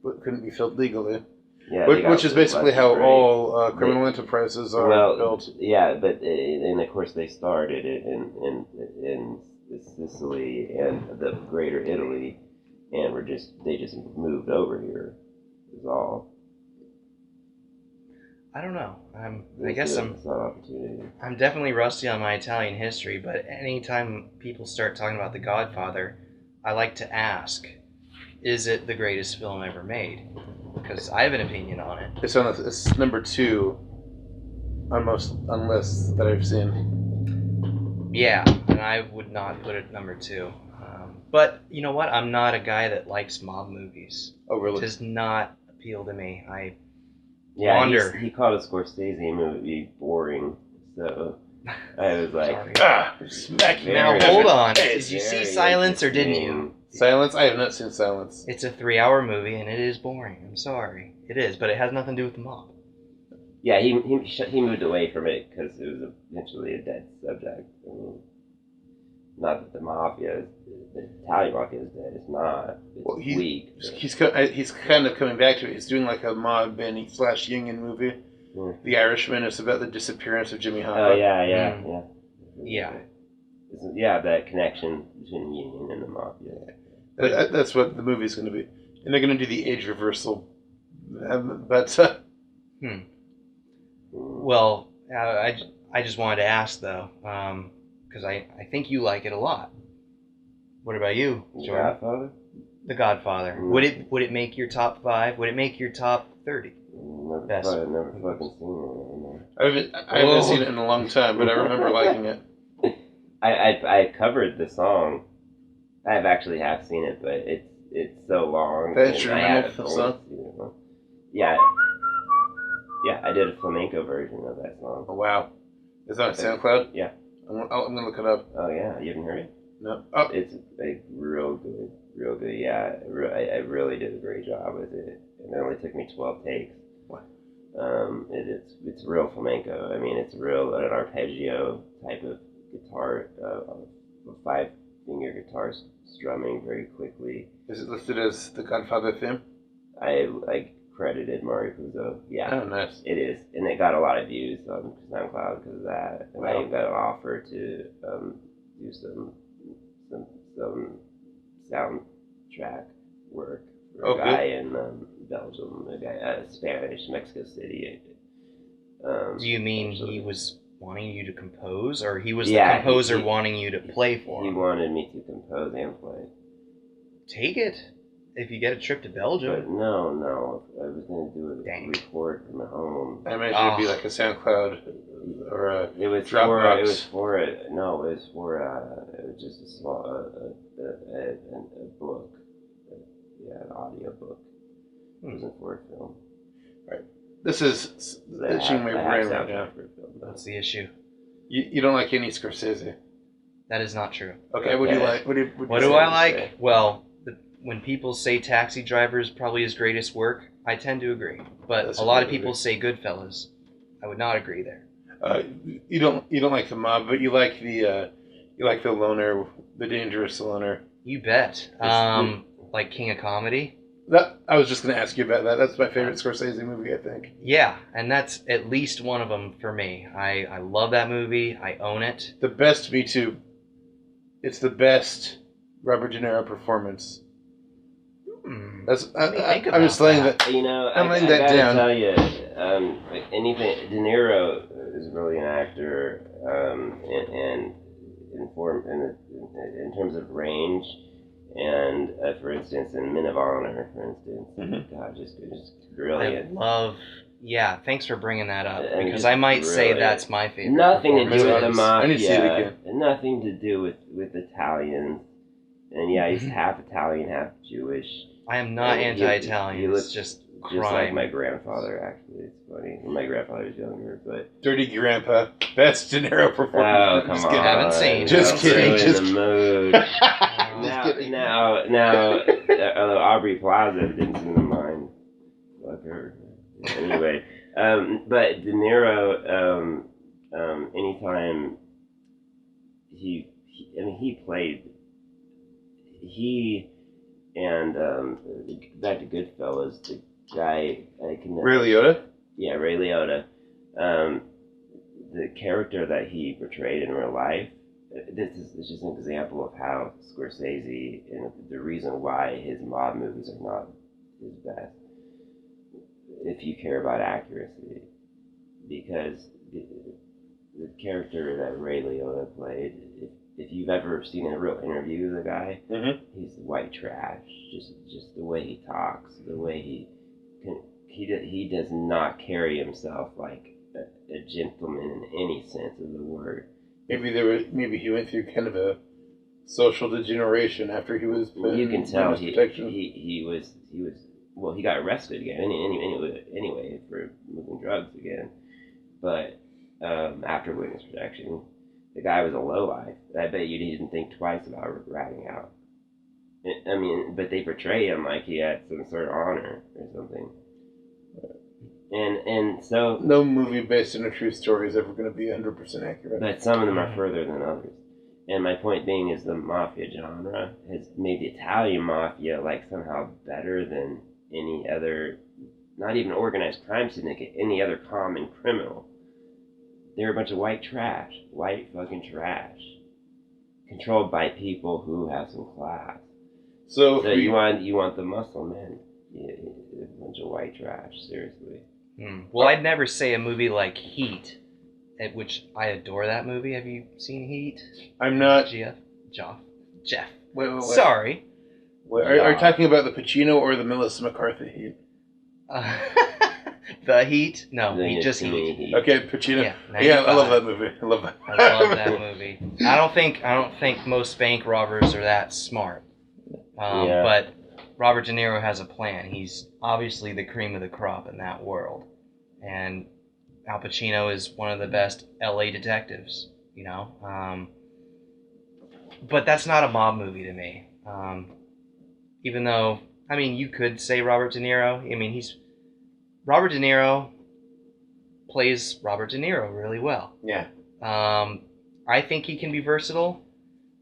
couldn't be filled legally. Yeah, which is basically how all criminal enterprises are built. Yeah, and of course they started it in Sicily and the Greater Italy, and they just moved over here. Is all. I don't know. I guess I'm definitely rusty on my Italian history, but anytime people start talking about The Godfather, I like to ask, is it the greatest film ever made? Because I have an opinion on it. It's number 2 on lists that I've seen. Yeah, and I would not put it number 2. But you know what? I'm not a guy that likes mob movies. Oh, really? It does not appeal to me. Wonder. He called a Scorsese movie boring, so I was like, smack you. Now hold on. Did you see Silence or didn't you? Silence? I have not seen Silence. It's a 3-hour movie and it is boring. I'm sorry. It is, but it has nothing to do with the mob. Yeah, he moved away from it because it was eventually a dead subject. I mean, not that the Italian mafia is dead. It's not. It's weak. He's kind of coming back to it. He's doing like a mob Benny / Jungian movie. Yeah. The Irishman. It's about the disappearance of Jimmy Hoffa. Oh yeah. Yeah, that connection between the union and the mafia. That's what the movie's going to be, and they're going to do the age reversal. Well, I just wanted to ask though, because I think you like it a lot. What about you, Jordan? Godfather? The Godfather. Mm. Would it make your top 5? Would it make your top 30? Never fucking seen it. I haven't seen it in a long time, but I remember liking it. I covered the song. I have seen it, but it's so long. The instrumental song? Yeah, I did a flamenco version of that song. Oh, wow. Is that on SoundCloud? Yeah. I'm going to look it up. Oh, yeah. You haven't heard it? No. Oh. It's real good. real good. Yeah, I really did a great job with it, and it only took me 12 takes. What? It's real flamenco. I mean, it's real an arpeggio type of guitar, a 5-finger guitar strumming very quickly. Is it listed as the Godfather theme? I credited Mario Puzo. Yeah. Oh, nice. It is, and it got a lot of views on SoundCloud because of that. And I got an offer to do some soundtrack work for a guy in Belgium, a guy, Spanish, Mexico City. Do you mean he was wanting you to compose, or he was Yeah, the composer he- wanting you to play for He him? wanted me to compose and play. Take it. If you get a trip to But Belgium. no, I was going to do it, Dang. record from home. I imagine it'd be like a SoundCloud or a It was Dropbox. it was just a small, a book. An audio book. It wasn't for a film. This is itching my brain right now. That's the issue. You don't like any Scorsese. That is not true. Okay, what do you Okay. like? What do I like? Well, when people say Taxi Driver is probably his greatest work, I tend to agree. But That's a a lot good of people say Goodfellas. I would not agree there. You don't like the mob, but you like the loner, the dangerous loner. You bet. It's- Like King of Comedy. That I was just going to ask you about that. That's my favorite Scorsese movie, I think. Yeah, and that's at least one of them for me. I love that movie. I own it. The best, me too. It's the best Robert De Niro performance. That's think I'm just about laying that. that. You know, I'm I laying that gotta down. tell you, like anything, De Niro is really an actor, and in terms of range, and for instance, in Men of Honor, for instance, Mhm. God, just brilliant. I love. Yeah, thanks for bringing that up And because just I might say brilliant. that's my favorite. Nothing to do with the performance. mafia. I need to see it again. And nothing to do with Italians. And yeah, he's half Italian, half Jewish. I am not He- anti-Italian. he It's looks just Just like crime. my grandfather, actually. It's funny. My grandfather was younger, but... Dirty Grandpa, best De Niro performance. Oh, come Just on. kidding. Haven't seen it. Just I'm kidding, really just- in the mood. Just kidding. Now, although Aubrey Plaza didn't seem to mind. Fuck her. Anyway, but De Niro, anytime he played, and back to Goodfellas, the guy, I can... Ray Liotta? Yeah, Ray Liotta. The character that he portrayed in real life, this is just an example of how Scorsese, and the reason why his mob movies are not his best, if you care about accuracy. Because the character that Ray Liotta played, if you've ever seen a real interview with the guy, he's white trash. Just the way he talks, the way he does not carry himself like a gentleman in any sense of the word. Maybe he went through kind of a social degeneration after he was put You can in tell witness protection. he was well, he got arrested again anyway for moving drugs again, but after witness protection, the guy was a lowlife. I bet you didn't think twice about ratting out. I mean, but they portray him like he had some sort of honor or something. And so... No movie based on a true story is ever going to be 100% accurate. But some of them are further than others. And my point being is the mafia genre has made the Italian mafia like somehow better than any other, not even organized crime syndicate, any other common criminal. They're a bunch of white trash. White fucking trash. Controlled by people who have some class. So you want the muscle men. Yeah, a bunch of white trash, seriously. Well, I'd never say a movie like Heat, at which I adore that movie. Have you seen Heat? I'm not... Jeff. Wait. Sorry. Wait, are you talking about the Pacino or the Melissa McCarthy Heat? The Heat? No, Then it's just to me, Heat. Okay, Pacino. Yeah, Yeah, I love 95. that movie. I love that. I love that movie. I don't think most bank robbers are that smart. Yeah. But Robert De Niro has a plan. He's obviously the cream of the crop in that world. And Al Pacino is one of the best LA detectives, you know? But that's not a mob movie to me. Even though, I mean, you could say Robert De Niro. I mean, Robert De Niro plays Robert De Niro really well. Yeah. I think he can be versatile,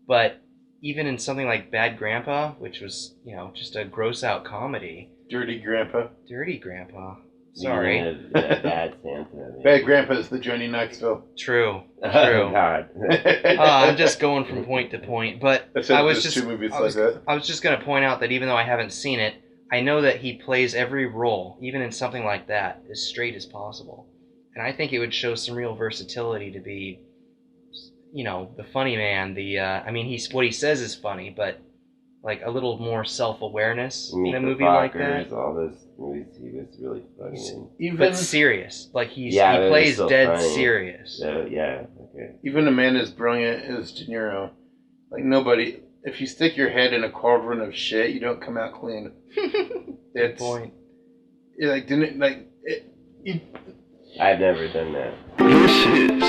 but even in something like Bad Grandpa, which was, just a gross out comedy. Dirty Grandpa. Dirty Grandpa. Sorry. Bad Santa. Bad Grandpa is the Johnny Knoxville. True. Oh, God. I'm just going from point to point, but I was just 2 movies like that. I was just going to point out that even though I haven't seen it, I know that he plays every role, even in something like that, as straight as possible. And I think it would show some real versatility to be, the funny man. What he says is funny, but like a little more self-awareness in a movie like that. All those movies, he was really funny. But serious, like he plays dead funny. Serious. So yeah, okay. Even a man as brilliant as De Niro, like nobody. If you stick your head in a cauldron of shit, you don't come out clean. Good point. Like didn't like. I've never done that. This is